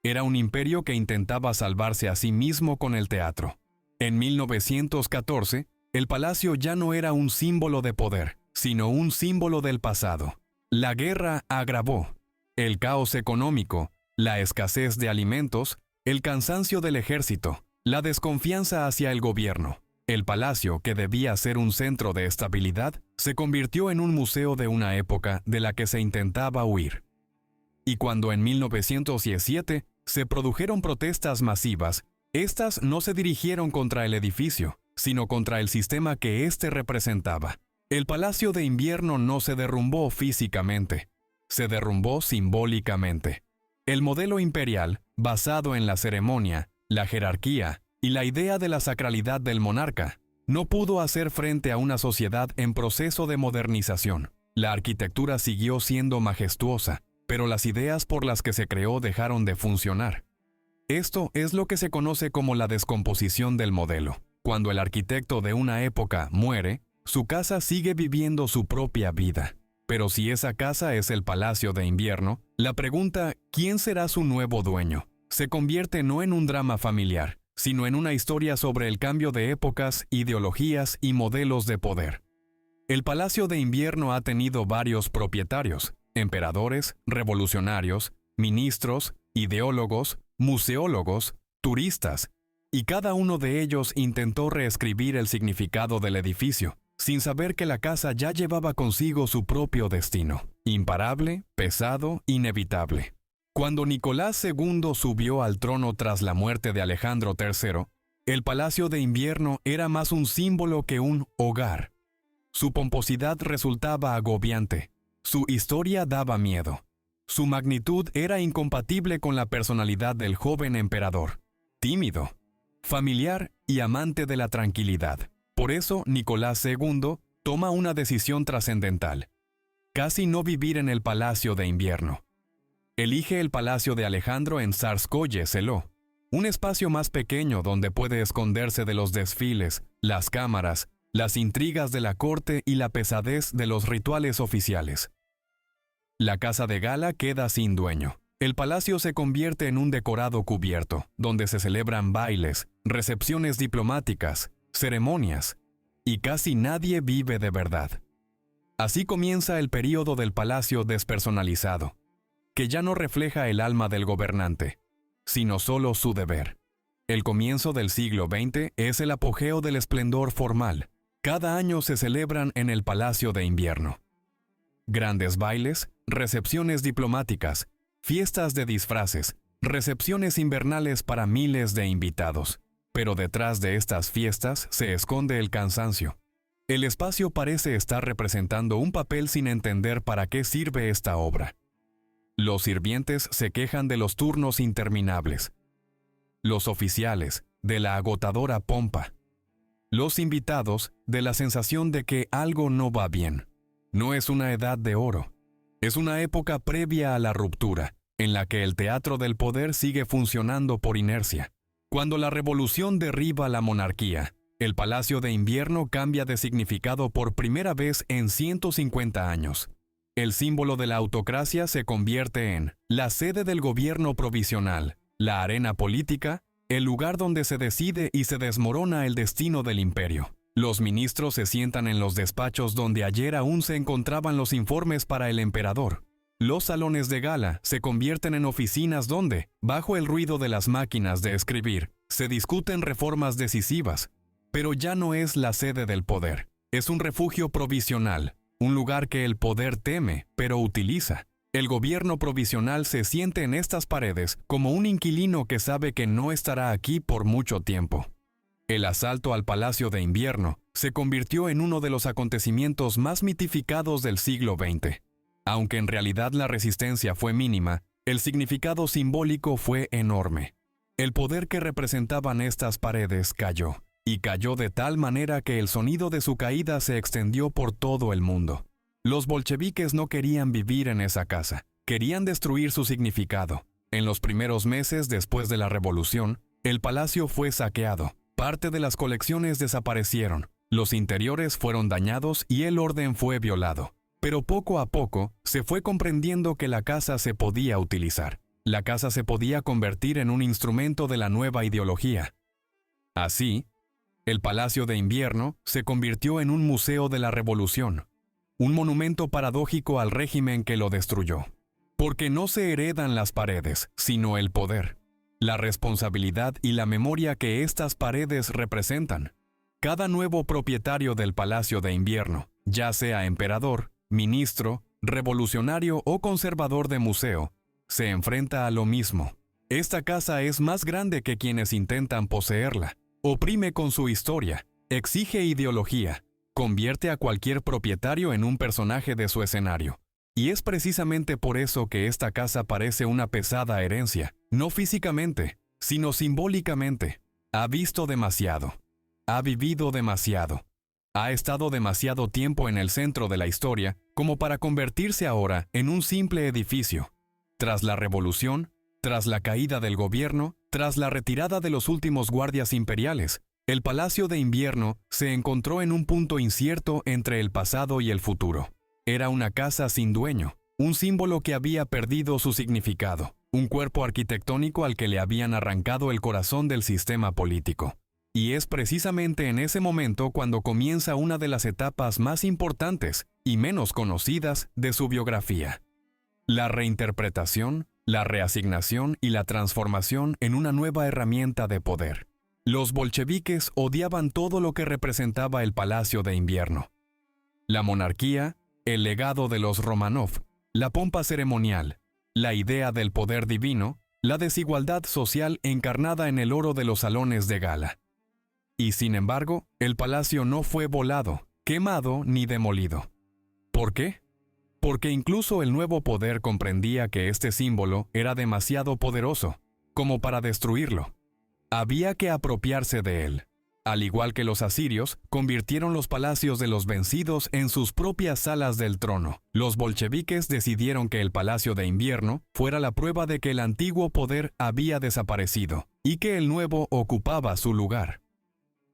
Era un imperio que intentaba salvarse a sí mismo con el teatro. En 1914, el palacio ya no era un símbolo de poder, sino un símbolo del pasado. La guerra agravó. El caos económico, la escasez de alimentos, el cansancio del ejército, la desconfianza hacia el gobierno. El palacio, que debía ser un centro de estabilidad, se convirtió en un museo de una época de la que se intentaba huir. Y cuando en 1917 se produjeron protestas masivas, estas no se dirigieron contra el edificio, sino contra el sistema que éste representaba. El Palacio de Invierno no se derrumbó físicamente, se derrumbó simbólicamente. El modelo imperial, basado en la ceremonia, la jerarquía y la idea de la sacralidad del monarca, no pudo hacer frente a una sociedad en proceso de modernización. La arquitectura siguió siendo majestuosa, pero las ideas por las que se creó dejaron de funcionar. Esto es lo que se conoce como la descomposición del modelo. Cuando el arquitecto de una época muere, su casa sigue viviendo su propia vida. Pero si esa casa es el Palacio de Invierno, la pregunta ¿quién será su nuevo dueño? Se convierte no en un drama familiar, sino en una historia sobre el cambio de épocas, ideologías y modelos de poder. El Palacio de Invierno ha tenido varios propietarios: emperadores, revolucionarios, ministros, ideólogos, museólogos, turistas, y cada uno de ellos intentó reescribir el significado del edificio, sin saber que la casa ya llevaba consigo su propio destino, imparable, pesado, inevitable. Cuando Nicolás II subió al trono tras la muerte de Alejandro III, el Palacio de Invierno era más un símbolo que un hogar. Su pomposidad resultaba agobiante. Su historia daba miedo. Su magnitud era incompatible con la personalidad del joven emperador, tímido, familiar y amante de la tranquilidad. Por eso Nicolás II toma una decisión trascendental: casi no vivir en el Palacio de Invierno. Elige el palacio de Alejandro en Tsarskoye Seló, un espacio más pequeño donde puede esconderse de los desfiles, las cámaras, las intrigas de la corte y la pesadez de los rituales oficiales. La casa de gala queda sin dueño. El palacio se convierte en un decorado cubierto, donde se celebran bailes, recepciones diplomáticas, ceremonias, y casi nadie vive de verdad. Así comienza el período del palacio despersonalizado, que ya no refleja el alma del gobernante, sino solo su deber. El comienzo del siglo XX es el apogeo del esplendor formal. Cada año se celebran en el Palacio de Invierno grandes bailes, recepciones diplomáticas, fiestas de disfraces, recepciones invernales para miles de invitados. Pero detrás de estas fiestas se esconde el cansancio. El espacio parece estar representando un papel sin entender para qué sirve esta obra. Los sirvientes se quejan de los turnos interminables. Los oficiales, de la agotadora pompa. Los invitados, de la sensación de que algo no va bien. No es una edad de oro. Es una época previa a la ruptura, en la que el teatro del poder sigue funcionando por inercia. Cuando la revolución derriba la monarquía, el Palacio de Invierno cambia de significado por primera vez en 150 años. El símbolo de la autocracia se convierte en la sede del gobierno provisional, la arena política, el lugar donde se decide y se desmorona el destino del imperio. Los ministros se sientan en los despachos donde ayer aún se encontraban los informes para el emperador. Los salones de gala se convierten en oficinas donde, bajo el ruido de las máquinas de escribir, se discuten reformas decisivas. Pero ya no es la sede del poder. Es un refugio provisional, un lugar que el poder teme, pero utiliza. El gobierno provisional se siente en estas paredes como un inquilino que sabe que no estará aquí por mucho tiempo. El asalto al Palacio de Invierno se convirtió en uno de los acontecimientos más mitificados del siglo XX. Aunque en realidad la resistencia fue mínima, el significado simbólico fue enorme. El poder que representaban estas paredes cayó, y cayó de tal manera que el sonido de su caída se extendió por todo el mundo. Los bolcheviques no querían vivir en esa casa, querían destruir su significado. En los primeros meses después de la revolución, el palacio fue saqueado. Parte de las colecciones desaparecieron, los interiores fueron dañados y el orden fue violado. Pero poco a poco se fue comprendiendo que la casa se podía utilizar. La casa se podía convertir en un instrumento de la nueva ideología. Así, el Palacio de Invierno se convirtió en un museo de la revolución, un monumento paradójico al régimen que lo destruyó. Porque no se heredan las paredes, sino el poder, la responsabilidad y la memoria que estas paredes representan. Cada nuevo propietario del Palacio de Invierno, ya sea emperador, ministro, revolucionario o conservador de museo, se enfrenta a lo mismo. Esta casa es más grande que quienes intentan poseerla. Oprime con su historia, exige ideología, convierte a cualquier propietario en un personaje de su escenario. Y es precisamente por eso que esta casa parece una pesada herencia, no físicamente, sino simbólicamente. Ha visto demasiado. Ha vivido demasiado. Ha estado demasiado tiempo en el centro de la historia como para convertirse ahora en un simple edificio. Tras la revolución, tras la caída del gobierno, tras la retirada de los últimos guardias imperiales, el Palacio de Invierno se encontró en un punto incierto entre el pasado y el futuro. Era una casa sin dueño, un símbolo que había perdido su significado, un cuerpo arquitectónico al que le habían arrancado el corazón del sistema político. Y es precisamente en ese momento cuando comienza una de las etapas más importantes y menos conocidas de su biografía. La reinterpretación, la reasignación y la transformación en una nueva herramienta de poder. Los bolcheviques odiaban todo lo que representaba el Palacio de Invierno. La monarquía, el legado de los Románov, la pompa ceremonial, la idea del poder divino, la desigualdad social encarnada en el oro de los salones de gala. Y sin embargo, el palacio no fue volado, quemado ni demolido. ¿Por qué? Porque incluso el nuevo poder comprendía que este símbolo era demasiado poderoso como para destruirlo. Había que apropiarse de él. Al igual que los asirios, convirtieron los palacios de los vencidos en sus propias salas del trono. Los bolcheviques decidieron que el Palacio de Invierno fuera la prueba de que el antiguo poder había desaparecido y que el nuevo ocupaba su lugar.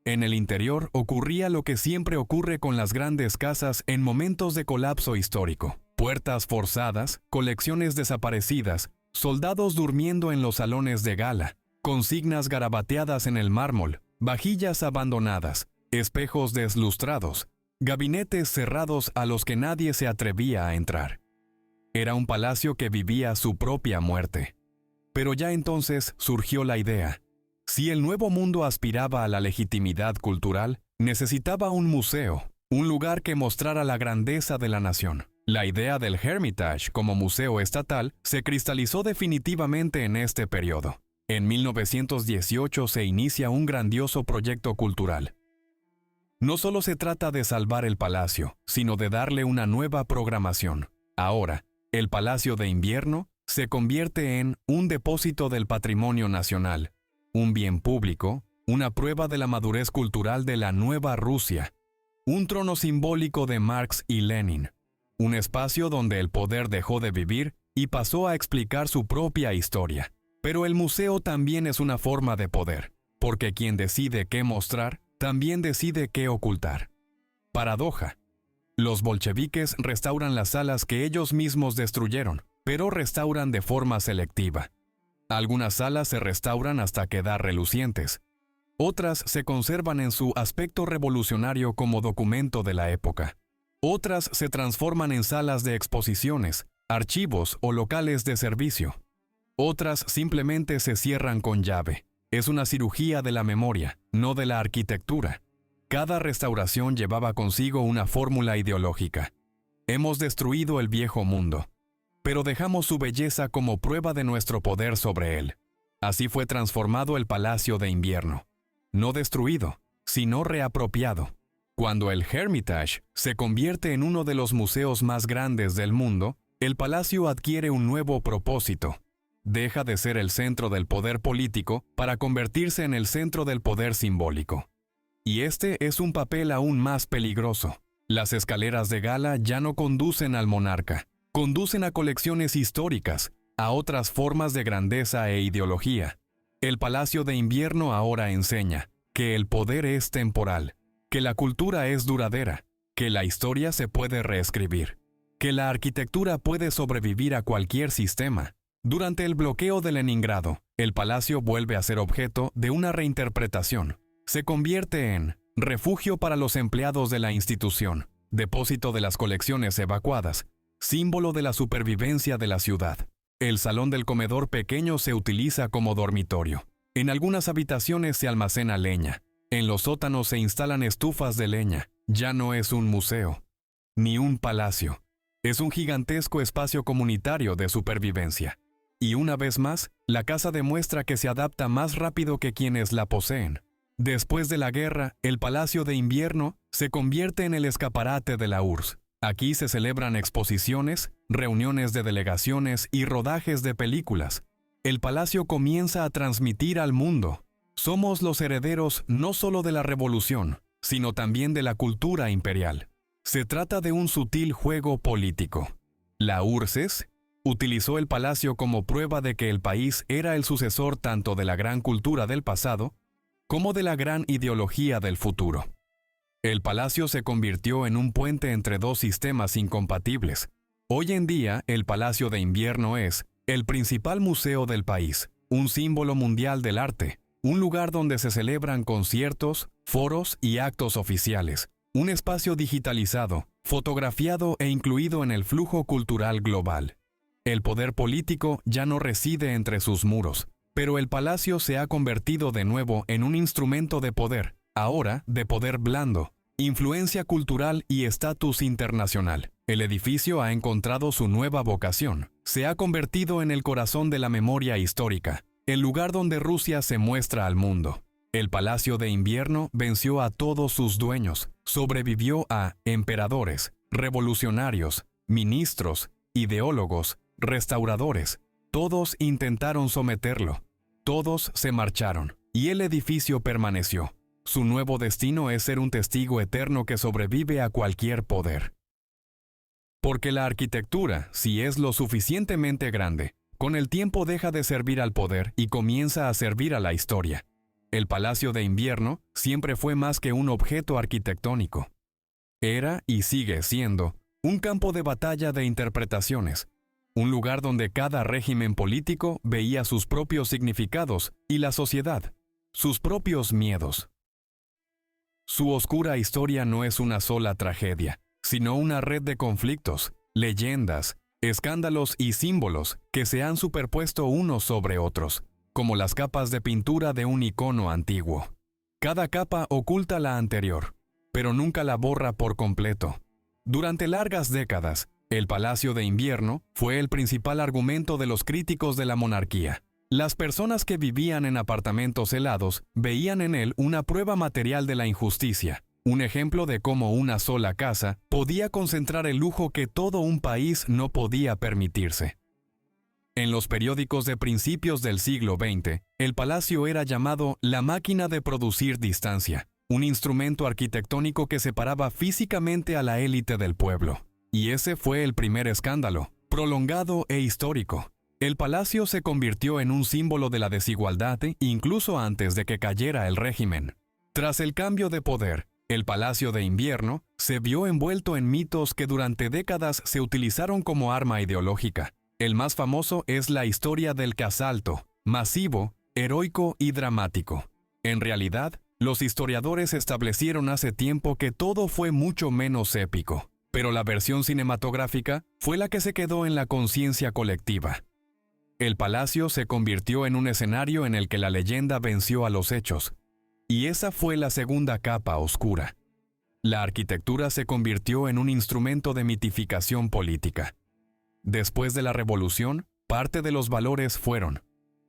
En el interior ocurría lo que siempre ocurre con las grandes casas en momentos de colapso histórico. Puertas forzadas, colecciones desaparecidas, soldados durmiendo en los salones de gala, consignas garabateadas en el mármol, vajillas abandonadas, espejos deslustrados, gabinetes cerrados a los que nadie se atrevía a entrar. Era un palacio que vivía su propia muerte. Pero ya entonces surgió la idea. Si el nuevo mundo aspiraba a la legitimidad cultural, necesitaba un museo, un lugar que mostrara la grandeza de la nación. La idea del Hermitage como museo estatal se cristalizó definitivamente en este periodo. En 1918 se inicia un grandioso proyecto cultural. No solo se trata de salvar el palacio, sino de darle una nueva programación. Ahora, el Palacio de Invierno se convierte en un depósito del patrimonio nacional, un bien público, una prueba de la madurez cultural de la nueva Rusia, un trono simbólico de Marx y Lenin, un espacio donde el poder dejó de vivir y pasó a explicar su propia historia. Pero el museo también es una forma de poder, porque quien decide qué mostrar, también decide qué ocultar. Paradoja. Los bolcheviques restauran las salas que ellos mismos destruyeron, pero restauran de forma selectiva. Algunas salas se restauran hasta quedar relucientes. Otras se conservan en su aspecto revolucionario como documento de la época. Otras se transforman en salas de exposiciones, archivos o locales de servicio. Otras simplemente se cierran con llave. Es una cirugía de la memoria, no de la arquitectura. Cada restauración llevaba consigo una fórmula ideológica. Hemos destruido el viejo mundo, pero dejamos su belleza como prueba de nuestro poder sobre él. Así fue transformado el Palacio de Invierno. No destruido, sino reapropiado. Cuando el Hermitage se convierte en uno de los museos más grandes del mundo, el palacio adquiere un nuevo propósito. Deja de ser el centro del poder político para convertirse en el centro del poder simbólico. Y este es un papel aún más peligroso. Las escaleras de gala ya no conducen al monarca, conducen a colecciones históricas, a otras formas de grandeza e ideología. El Palacio de Invierno ahora enseña que el poder es temporal, que la cultura es duradera, que la historia se puede reescribir, que la arquitectura puede sobrevivir a cualquier sistema. Durante el bloqueo de Leningrado, el palacio vuelve a ser objeto de una reinterpretación. Se convierte en refugio para los empleados de la institución, depósito de las colecciones evacuadas, símbolo de la supervivencia de la ciudad. El salón del comedor pequeño se utiliza como dormitorio. En algunas habitaciones se almacena leña. En los sótanos se instalan estufas de leña. Ya no es un museo, ni un palacio. Es un gigantesco espacio comunitario de supervivencia. Y una vez más, la casa demuestra que se adapta más rápido que quienes la poseen. Después de la guerra, el Palacio de Invierno se convierte en el escaparate de la URSS. Aquí se celebran exposiciones, reuniones de delegaciones y rodajes de películas. El palacio comienza a transmitir al mundo. Somos los herederos no solo de la revolución, sino también de la cultura imperial. Se trata de un sutil juego político. La URSS utilizó el palacio como prueba de que el país era el sucesor tanto de la gran cultura del pasado como de la gran ideología del futuro. El palacio se convirtió en un puente entre dos sistemas incompatibles. Hoy en día, el Palacio de Invierno es el principal museo del país, un símbolo mundial del arte, un lugar donde se celebran conciertos, foros y actos oficiales, un espacio digitalizado, fotografiado e incluido en el flujo cultural global. El poder político ya no reside entre sus muros, pero el palacio se ha convertido de nuevo en un instrumento de poder, ahora de poder blando, influencia cultural y estatus internacional. El edificio ha encontrado su nueva vocación. Se ha convertido en el corazón de la memoria histórica, el lugar donde Rusia se muestra al mundo. El Palacio de Invierno venció a todos sus dueños, sobrevivió a emperadores, revolucionarios, ministros, ideólogos, restauradores. Todos intentaron someterlo, todos se marcharon, y el edificio permaneció. Su nuevo destino es ser un testigo eterno que sobrevive a cualquier poder. Porque la arquitectura, si es lo suficientemente grande, con el tiempo deja de servir al poder y comienza a servir a la historia. El Palacio de Invierno siempre fue más que un objeto arquitectónico. Era, y sigue siendo, un campo de batalla de interpretaciones, un lugar donde cada régimen político veía sus propios significados y la sociedad, sus propios miedos. Su oscura historia no es una sola tragedia, sino una red de conflictos, leyendas, escándalos y símbolos que se han superpuesto unos sobre otros, como las capas de pintura de un icono antiguo. Cada capa oculta la anterior, pero nunca la borra por completo. Durante largas décadas, el Palacio de Invierno fue el principal argumento de los críticos de la monarquía. Las personas que vivían en apartamentos helados veían en él una prueba material de la injusticia, un ejemplo de cómo una sola casa podía concentrar el lujo que todo un país no podía permitirse. En los periódicos de principios del siglo XX, el palacio era llamado la máquina de producir distancia, un instrumento arquitectónico que separaba físicamente a la élite del pueblo. Y ese fue el primer escándalo, prolongado e histórico. El palacio se convirtió en un símbolo de la desigualdad incluso antes de que cayera el régimen. Tras el cambio de poder, el Palacio de Invierno se vio envuelto en mitos que durante décadas se utilizaron como arma ideológica. El más famoso es la historia del asalto, masivo, heroico y dramático. En realidad, los historiadores establecieron hace tiempo que todo fue mucho menos épico, pero la versión cinematográfica fue la que se quedó en la conciencia colectiva. El palacio se convirtió en un escenario en el que la leyenda venció a los hechos, y esa fue la segunda capa oscura. La arquitectura se convirtió en un instrumento de mitificación política. Después de la revolución, parte de los valores fueron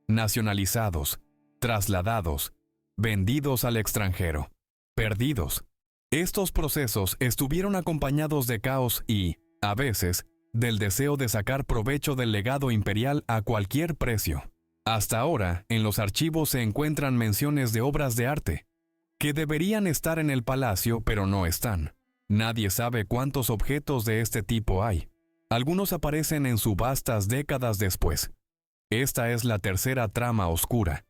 nacionalizados, trasladados, vendidos al extranjero, perdidos. Estos procesos estuvieron acompañados de caos y, a veces, del deseo de sacar provecho del legado imperial a cualquier precio. Hasta ahora, en los archivos se encuentran menciones de obras de arte, que deberían estar en el palacio pero no están. Nadie sabe cuántos objetos de este tipo hay. Algunos aparecen en subastas décadas después. Esta es la tercera trama oscura.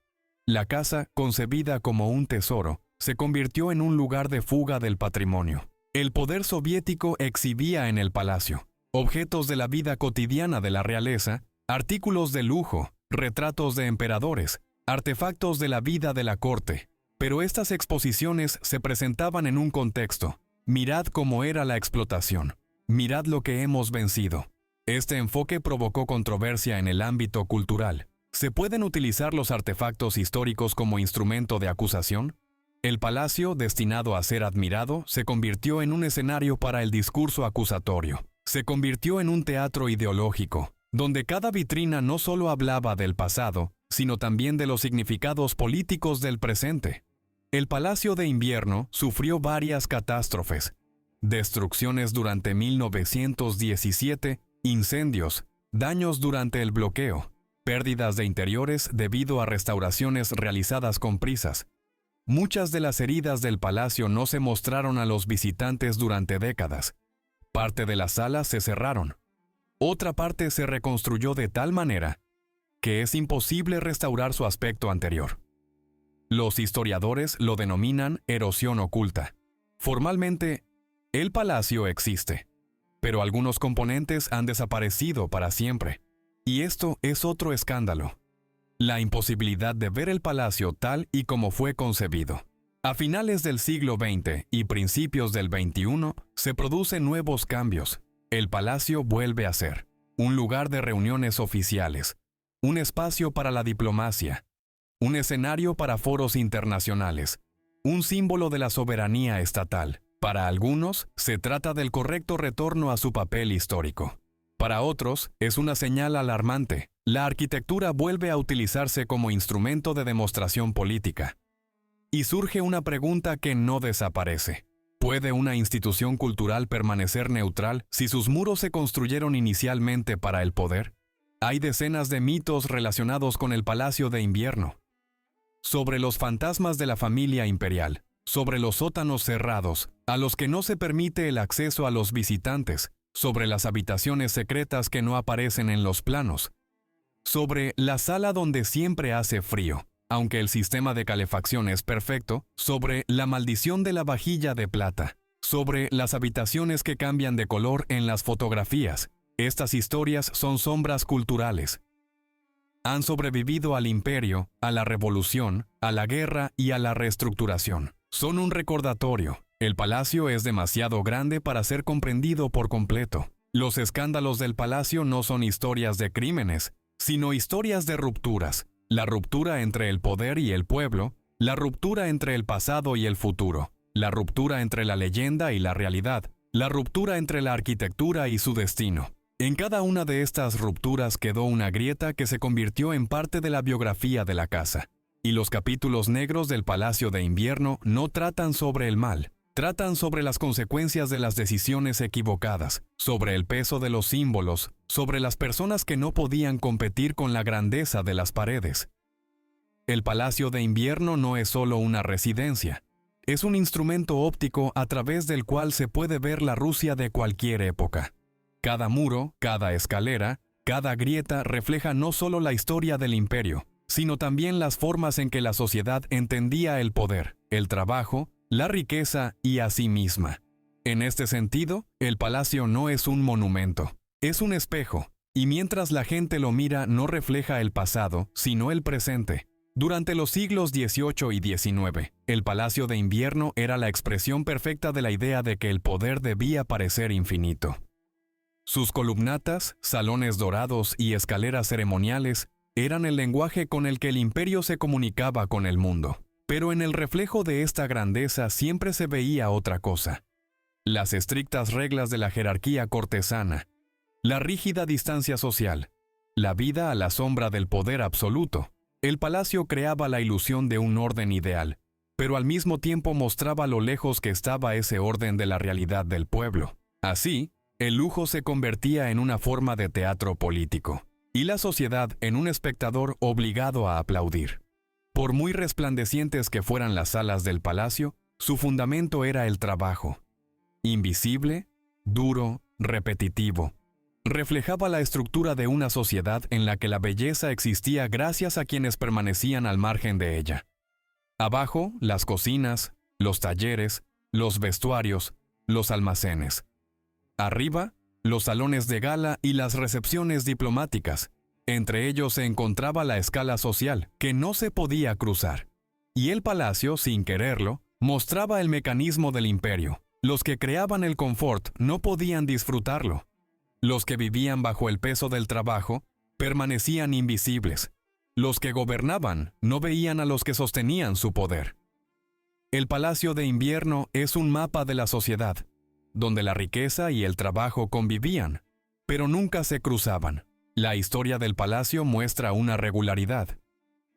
La casa, concebida como un tesoro, se convirtió en un lugar de fuga del patrimonio. El poder soviético exhibía en el palacio objetos de la vida cotidiana de la realeza, artículos de lujo, retratos de emperadores, artefactos de la vida de la corte. Pero estas exposiciones se presentaban en un contexto. Mirad cómo era la explotación. Mirad lo que hemos vencido. Este enfoque provocó controversia en el ámbito cultural. ¿Se pueden utilizar los artefactos históricos como instrumento de acusación? El palacio, destinado a ser admirado, se convirtió en un escenario para el discurso acusatorio. Se convirtió en un teatro ideológico, donde cada vitrina no solo hablaba del pasado, sino también de los significados políticos del presente. El Palacio de Invierno sufrió varias catástrofes: destrucciones durante 1917, incendios, daños durante el bloqueo, pérdidas de interiores debido a restauraciones realizadas con prisas. Muchas de las heridas del palacio no se mostraron a los visitantes durante décadas. Parte de las salas se cerraron. Otra parte se reconstruyó de tal manera que es imposible restaurar su aspecto anterior. Los historiadores lo denominan erosión oculta. Formalmente, el palacio existe, pero algunos componentes han desaparecido para siempre. Y esto es otro escándalo: la imposibilidad de ver el palacio tal y como fue concebido. A finales del siglo XX y principios del XXI se producen nuevos cambios. El palacio vuelve a ser un lugar de reuniones oficiales, un espacio para la diplomacia, un escenario para foros internacionales, un símbolo de la soberanía estatal. Para algunos, se trata del correcto retorno a su papel histórico. Para otros, es una señal alarmante. La arquitectura vuelve a utilizarse como instrumento de demostración política. Y surge una pregunta que no desaparece. ¿Puede una institución cultural permanecer neutral si sus muros se construyeron inicialmente para el poder? Hay decenas de mitos relacionados con el Palacio de Invierno. Sobre los fantasmas de la familia imperial, sobre los sótanos cerrados, a los que no se permite el acceso a los visitantes, sobre las habitaciones secretas que no aparecen en los planos, sobre la sala donde siempre hace frío, aunque el sistema de calefacción es perfecto, sobre la maldición de la vajilla de plata, sobre las habitaciones que cambian de color en las fotografías. Estas historias son sombras culturales. Han sobrevivido al imperio, a la revolución, a la guerra y a la reestructuración. Son un recordatorio. El palacio es demasiado grande para ser comprendido por completo. Los escándalos del palacio no son historias de crímenes, sino historias de rupturas. La ruptura entre el poder y el pueblo, la ruptura entre el pasado y el futuro, la ruptura entre la leyenda y la realidad, la ruptura entre la arquitectura y su destino. En cada una de estas rupturas quedó una grieta que se convirtió en parte de la biografía de la casa. Y los capítulos negros del Palacio de Invierno no tratan sobre el mal, tratan sobre las consecuencias de las decisiones equivocadas, sobre el peso de los símbolos, sobre las personas que no podían competir con la grandeza de las paredes. El Palacio de Invierno no es solo una residencia, es un instrumento óptico a través del cual se puede ver la Rusia de cualquier época. Cada muro, cada escalera, cada grieta refleja no solo la historia del imperio, sino también las formas en que la sociedad entendía el poder, el trabajo, la riqueza y a sí misma. En este sentido, el palacio no es un monumento, es un espejo, y mientras la gente lo mira no refleja el pasado, sino el presente. Durante los siglos XVIII y XIX, el Palacio de Invierno era la expresión perfecta de la idea de que el poder debía parecer infinito. Sus columnatas, salones dorados y escaleras ceremoniales eran el lenguaje con el que el imperio se comunicaba con el mundo. Pero en el reflejo de esta grandeza siempre se veía otra cosa. Las estrictas reglas de la jerarquía cortesana, la rígida distancia social, la vida a la sombra del poder absoluto. El palacio creaba la ilusión de un orden ideal, pero al mismo tiempo mostraba lo lejos que estaba ese orden de la realidad del pueblo. Así, el lujo se convertía en una forma de teatro político, y la sociedad en un espectador obligado a aplaudir. Por muy resplandecientes que fueran las salas del palacio, su fundamento era el trabajo. Invisible, duro, repetitivo. Reflejaba la estructura de una sociedad en la que la belleza existía gracias a quienes permanecían al margen de ella. Abajo, las cocinas, los talleres, los vestuarios, los almacenes. Arriba, los salones de gala y las recepciones diplomáticas. Entre ellos se encontraba la escala social, que no se podía cruzar. Y el palacio, sin quererlo, mostraba el mecanismo del imperio. Los que creaban el confort no podían disfrutarlo. Los que vivían bajo el peso del trabajo permanecían invisibles. Los que gobernaban no veían a los que sostenían su poder. El Palacio de Invierno es un mapa de la sociedad, donde la riqueza y el trabajo convivían, pero nunca se cruzaban. La historia del palacio muestra una regularidad.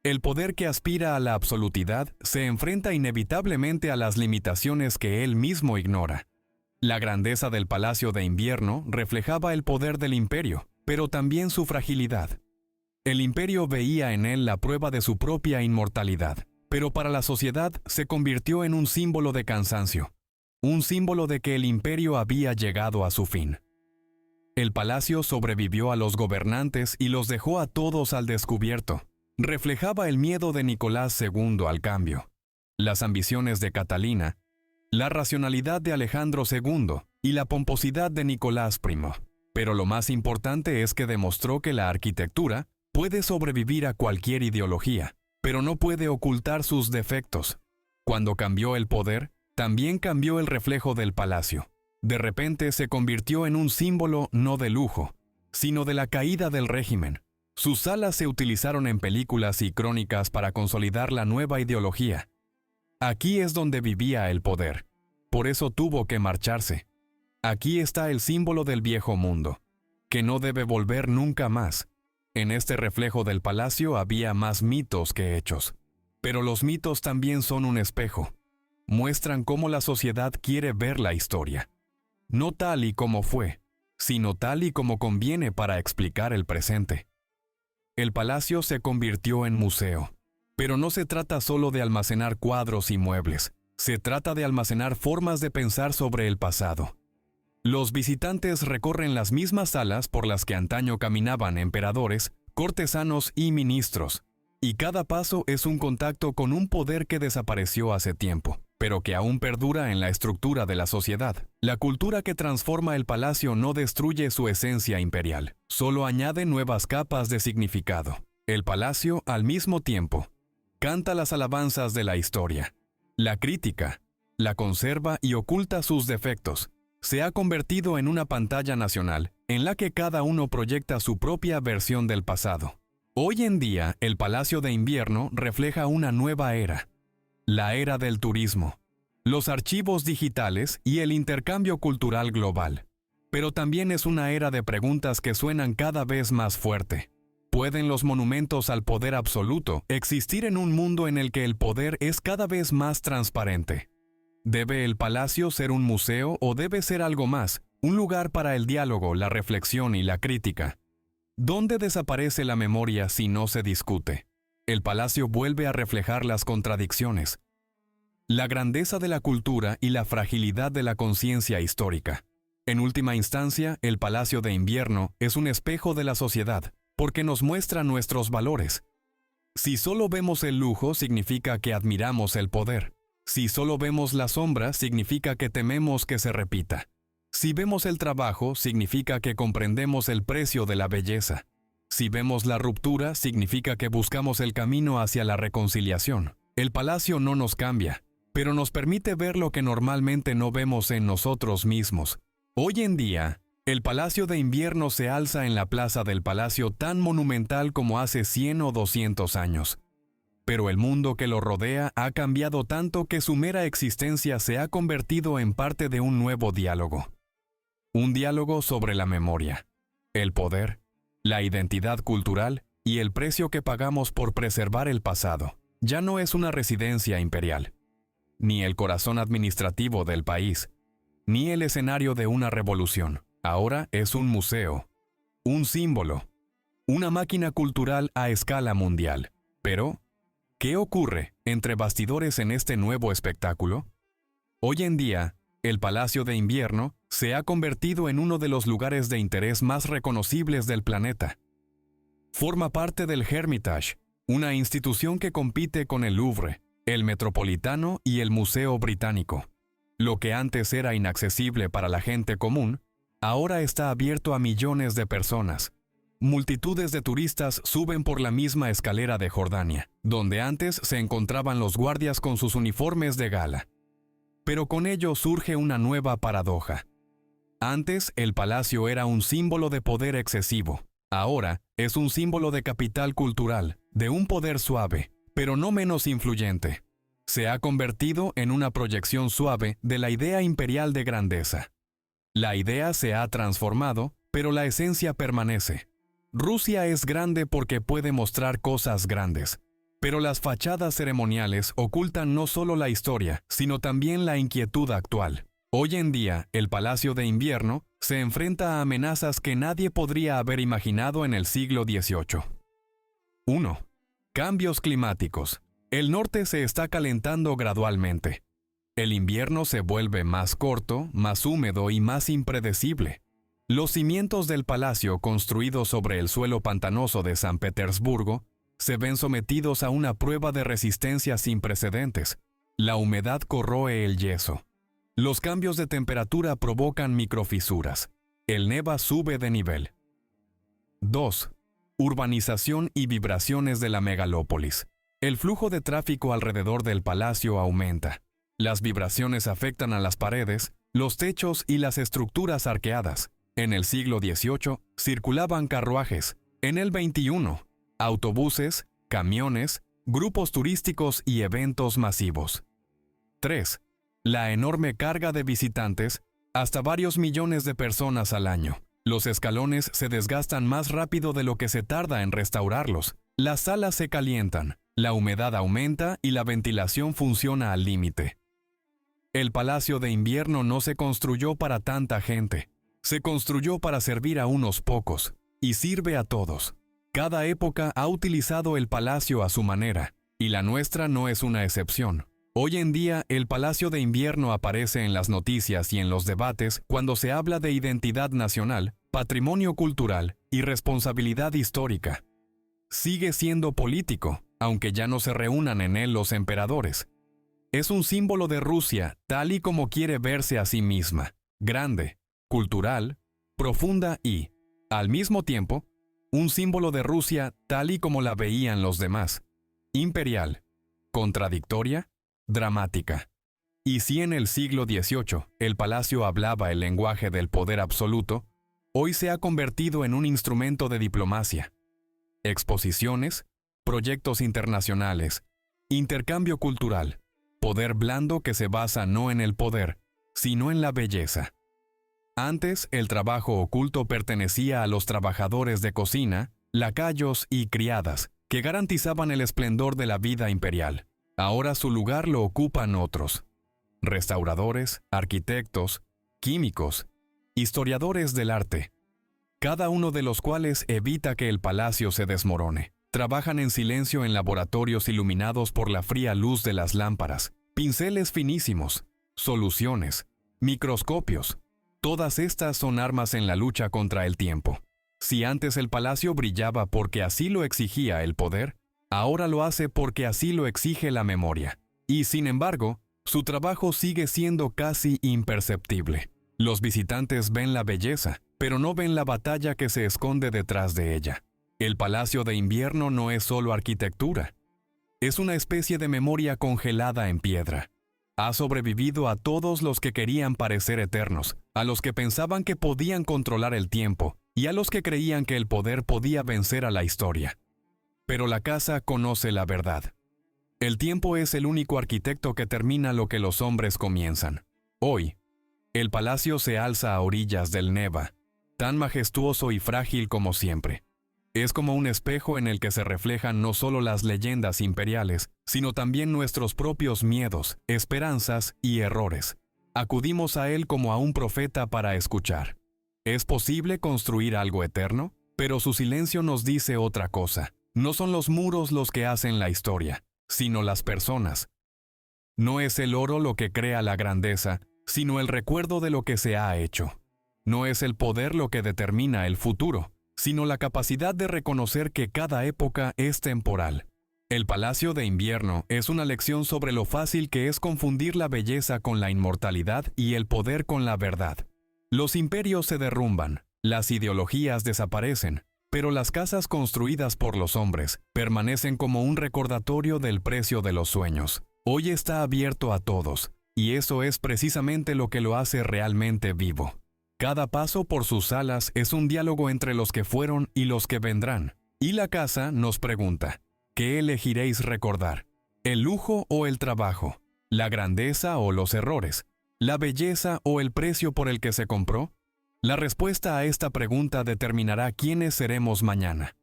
El poder que aspira a la absolutidad se enfrenta inevitablemente a las limitaciones que él mismo ignora. La grandeza del Palacio de Invierno reflejaba el poder del imperio, pero también su fragilidad. El imperio veía en él la prueba de su propia inmortalidad, pero para la sociedad se convirtió en un símbolo de cansancio. Un símbolo de que el imperio había llegado a su fin. El palacio sobrevivió a los gobernantes y los dejó a todos al descubierto. Reflejaba el miedo de Nicolás II al cambio, las ambiciones de Catalina, la racionalidad de Alejandro II y la pomposidad de Nicolás I. Pero lo más importante es que demostró que la arquitectura puede sobrevivir a cualquier ideología, pero no puede ocultar sus defectos. Cuando cambió el poder, también cambió el reflejo del palacio. De repente se convirtió en un símbolo no de lujo, sino de la caída del régimen. Sus salas se utilizaron en películas y crónicas para consolidar la nueva ideología. Aquí es donde vivía el poder. Por eso tuvo que marcharse. Aquí está el símbolo del viejo mundo, que no debe volver nunca más. En este reflejo del palacio había más mitos que hechos. Pero los mitos también son un espejo. Muestran cómo la sociedad quiere ver la historia. No tal y como fue, sino tal y como conviene para explicar el presente. El palacio se convirtió en museo, pero no se trata solo de almacenar cuadros y muebles, Se trata de almacenar formas de pensar sobre el pasado. Los visitantes recorren las mismas salas por las que antaño caminaban emperadores, cortesanos y ministros, y cada paso es un contacto con un poder que desapareció hace tiempo, pero que aún perdura en la estructura de la sociedad. La cultura que transforma el palacio no destruye su esencia imperial, solo añade nuevas capas de significado. El palacio, al mismo tiempo, canta las alabanzas de la historia, la critica, la conserva y oculta sus defectos. Se ha convertido en una pantalla nacional en la que cada uno proyecta su propia versión del pasado. Hoy en día, el Palacio de Invierno refleja una nueva era, la era del turismo, los archivos digitales y el intercambio cultural global. Pero también es una era de preguntas que suenan cada vez más fuerte. ¿Pueden los monumentos al poder absoluto existir en un mundo en el que el poder es cada vez más transparente? ¿Debe el palacio ser un museo o debe ser algo más, un lugar para el diálogo, la reflexión y la crítica? ¿Dónde desaparece la memoria si no se discute? El palacio vuelve a reflejar las contradicciones, la grandeza de la cultura y la fragilidad de la conciencia histórica. En última instancia, el Palacio de Invierno es un espejo de la sociedad, porque nos muestra nuestros valores. Si solo vemos el lujo, significa que admiramos el poder. Si solo vemos la sombra, significa que tememos que se repita. Si vemos el trabajo, significa que comprendemos el precio de la belleza. Si vemos la ruptura, significa que buscamos el camino hacia la reconciliación. El palacio no nos cambia, pero nos permite ver lo que normalmente no vemos en nosotros mismos. Hoy en día, el Palacio de Invierno se alza en la plaza del palacio tan monumental como hace 100 o 200 años. Pero el mundo que lo rodea ha cambiado tanto que su mera existencia se ha convertido en parte de un nuevo diálogo. Un diálogo sobre la memoria, el poder, la identidad cultural y el precio que pagamos por preservar el pasado. Ya no es una residencia imperial, ni el corazón administrativo del país, ni el escenario de una revolución. Ahora es un museo, un símbolo, una máquina cultural a escala mundial. Pero, ¿qué ocurre entre bastidores en este nuevo espectáculo? Hoy en día, el Palacio de Invierno se ha convertido en uno de los lugares de interés más reconocibles del planeta. Forma parte del Hermitage, una institución que compite con el Louvre, el Metropolitano y el Museo Británico. Lo que antes era inaccesible para la gente común, ahora está abierto a millones de personas. Multitudes de turistas suben por la misma escalera de Jordania, donde antes se encontraban los guardias con sus uniformes de gala. Pero con ello surge una nueva paradoja. Antes, el palacio era un símbolo de poder excesivo. Ahora, es un símbolo de capital cultural, de un poder suave, pero no menos influyente. Se ha convertido en una proyección suave de la idea imperial de grandeza. La idea se ha transformado, pero la esencia permanece. Rusia es grande porque puede mostrar cosas grandes, pero las fachadas ceremoniales ocultan no solo la historia, sino también la inquietud actual. Hoy en día, el Palacio de Invierno se enfrenta a amenazas que nadie podría haber imaginado en el siglo XVIII. 1. Cambios climáticos. El norte se está calentando gradualmente. El invierno se vuelve más corto, más húmedo y más impredecible. Los cimientos del palacio, construidos sobre el suelo pantanoso de San Petersburgo, se ven sometidos a una prueba de resistencia sin precedentes. La humedad corroe el yeso. Los cambios de temperatura provocan microfisuras. El Neva sube de nivel. 2. Urbanización y vibraciones de la megalópolis. El flujo de tráfico alrededor del palacio aumenta. Las vibraciones afectan a las paredes, los techos y las estructuras arqueadas. En el siglo XVIII circulaban carruajes. En el XXI, autobuses, camiones, grupos turísticos y eventos masivos. 3. La enorme carga de visitantes, hasta varios millones de personas al año. Los escalones se desgastan más rápido de lo que se tarda en restaurarlos. Las salas se calientan, la humedad aumenta y la ventilación funciona al límite. El Palacio de Invierno no se construyó para tanta gente. Se construyó para servir a unos pocos, y sirve a todos. Cada época ha utilizado el palacio a su manera, y la nuestra no es una excepción. Hoy en día, el Palacio de Invierno aparece en las noticias y en los debates cuando se habla de identidad nacional, patrimonio cultural y responsabilidad histórica. Sigue siendo político, aunque ya no se reúnan en él los emperadores. Es un símbolo de Rusia tal y como quiere verse a sí misma, grande, cultural, profunda y, al mismo tiempo, un símbolo de Rusia tal y como la veían los demás, imperial, contradictoria, dramática. Y si en el siglo XVIII el palacio hablaba el lenguaje del poder absoluto, hoy se ha convertido en un instrumento de diplomacia. Exposiciones, proyectos internacionales, intercambio cultural, poder blando que se basa no en el poder, sino en la belleza. Antes, el trabajo oculto pertenecía a los trabajadores de cocina, lacayos y criadas, que garantizaban el esplendor de la vida imperial. Ahora su lugar lo ocupan otros: restauradores, arquitectos, químicos, historiadores del arte, cada uno de los cuales evita que el palacio se desmorone. Trabajan en silencio en laboratorios iluminados por la fría luz de las lámparas, pinceles finísimos, soluciones, microscopios. Todas estas son armas en la lucha contra el tiempo. Si antes el palacio brillaba porque así lo exigía el poder, ahora lo hace porque así lo exige la memoria. Y sin embargo, su trabajo sigue siendo casi imperceptible. Los visitantes ven la belleza, pero no ven la batalla que se esconde detrás de ella. El Palacio de Invierno no es solo arquitectura. Es una especie de memoria congelada en piedra. Ha sobrevivido a todos los que querían parecer eternos, a los que pensaban que podían controlar el tiempo y a los que creían que el poder podía vencer a la historia. Pero la casa conoce la verdad. El tiempo es el único arquitecto que termina lo que los hombres comienzan. Hoy, el palacio se alza a orillas del Neva, tan majestuoso y frágil como siempre. Es como un espejo en el que se reflejan no solo las leyendas imperiales, sino también nuestros propios miedos, esperanzas y errores. Acudimos a él como a un profeta para escuchar. ¿Es posible construir algo eterno? Pero su silencio nos dice otra cosa. No son los muros los que hacen la historia, sino las personas. No es el oro lo que crea la grandeza, sino el recuerdo de lo que se ha hecho. No es el poder lo que determina el futuro, sino la capacidad de reconocer que cada época es temporal. El Palacio de Invierno es una lección sobre lo fácil que es confundir la belleza con la inmortalidad y el poder con la verdad. Los imperios se derrumban, las ideologías desaparecen, pero las casas construidas por los hombres permanecen como un recordatorio del precio de los sueños. Hoy está abierto a todos, y eso es precisamente lo que lo hace realmente vivo. Cada paso por sus salas es un diálogo entre los que fueron y los que vendrán. Y la casa nos pregunta: ¿qué elegiréis recordar? ¿El lujo o el trabajo? ¿La grandeza o los errores? ¿La belleza o el precio por el que se compró? La respuesta a esta pregunta determinará quiénes seremos mañana.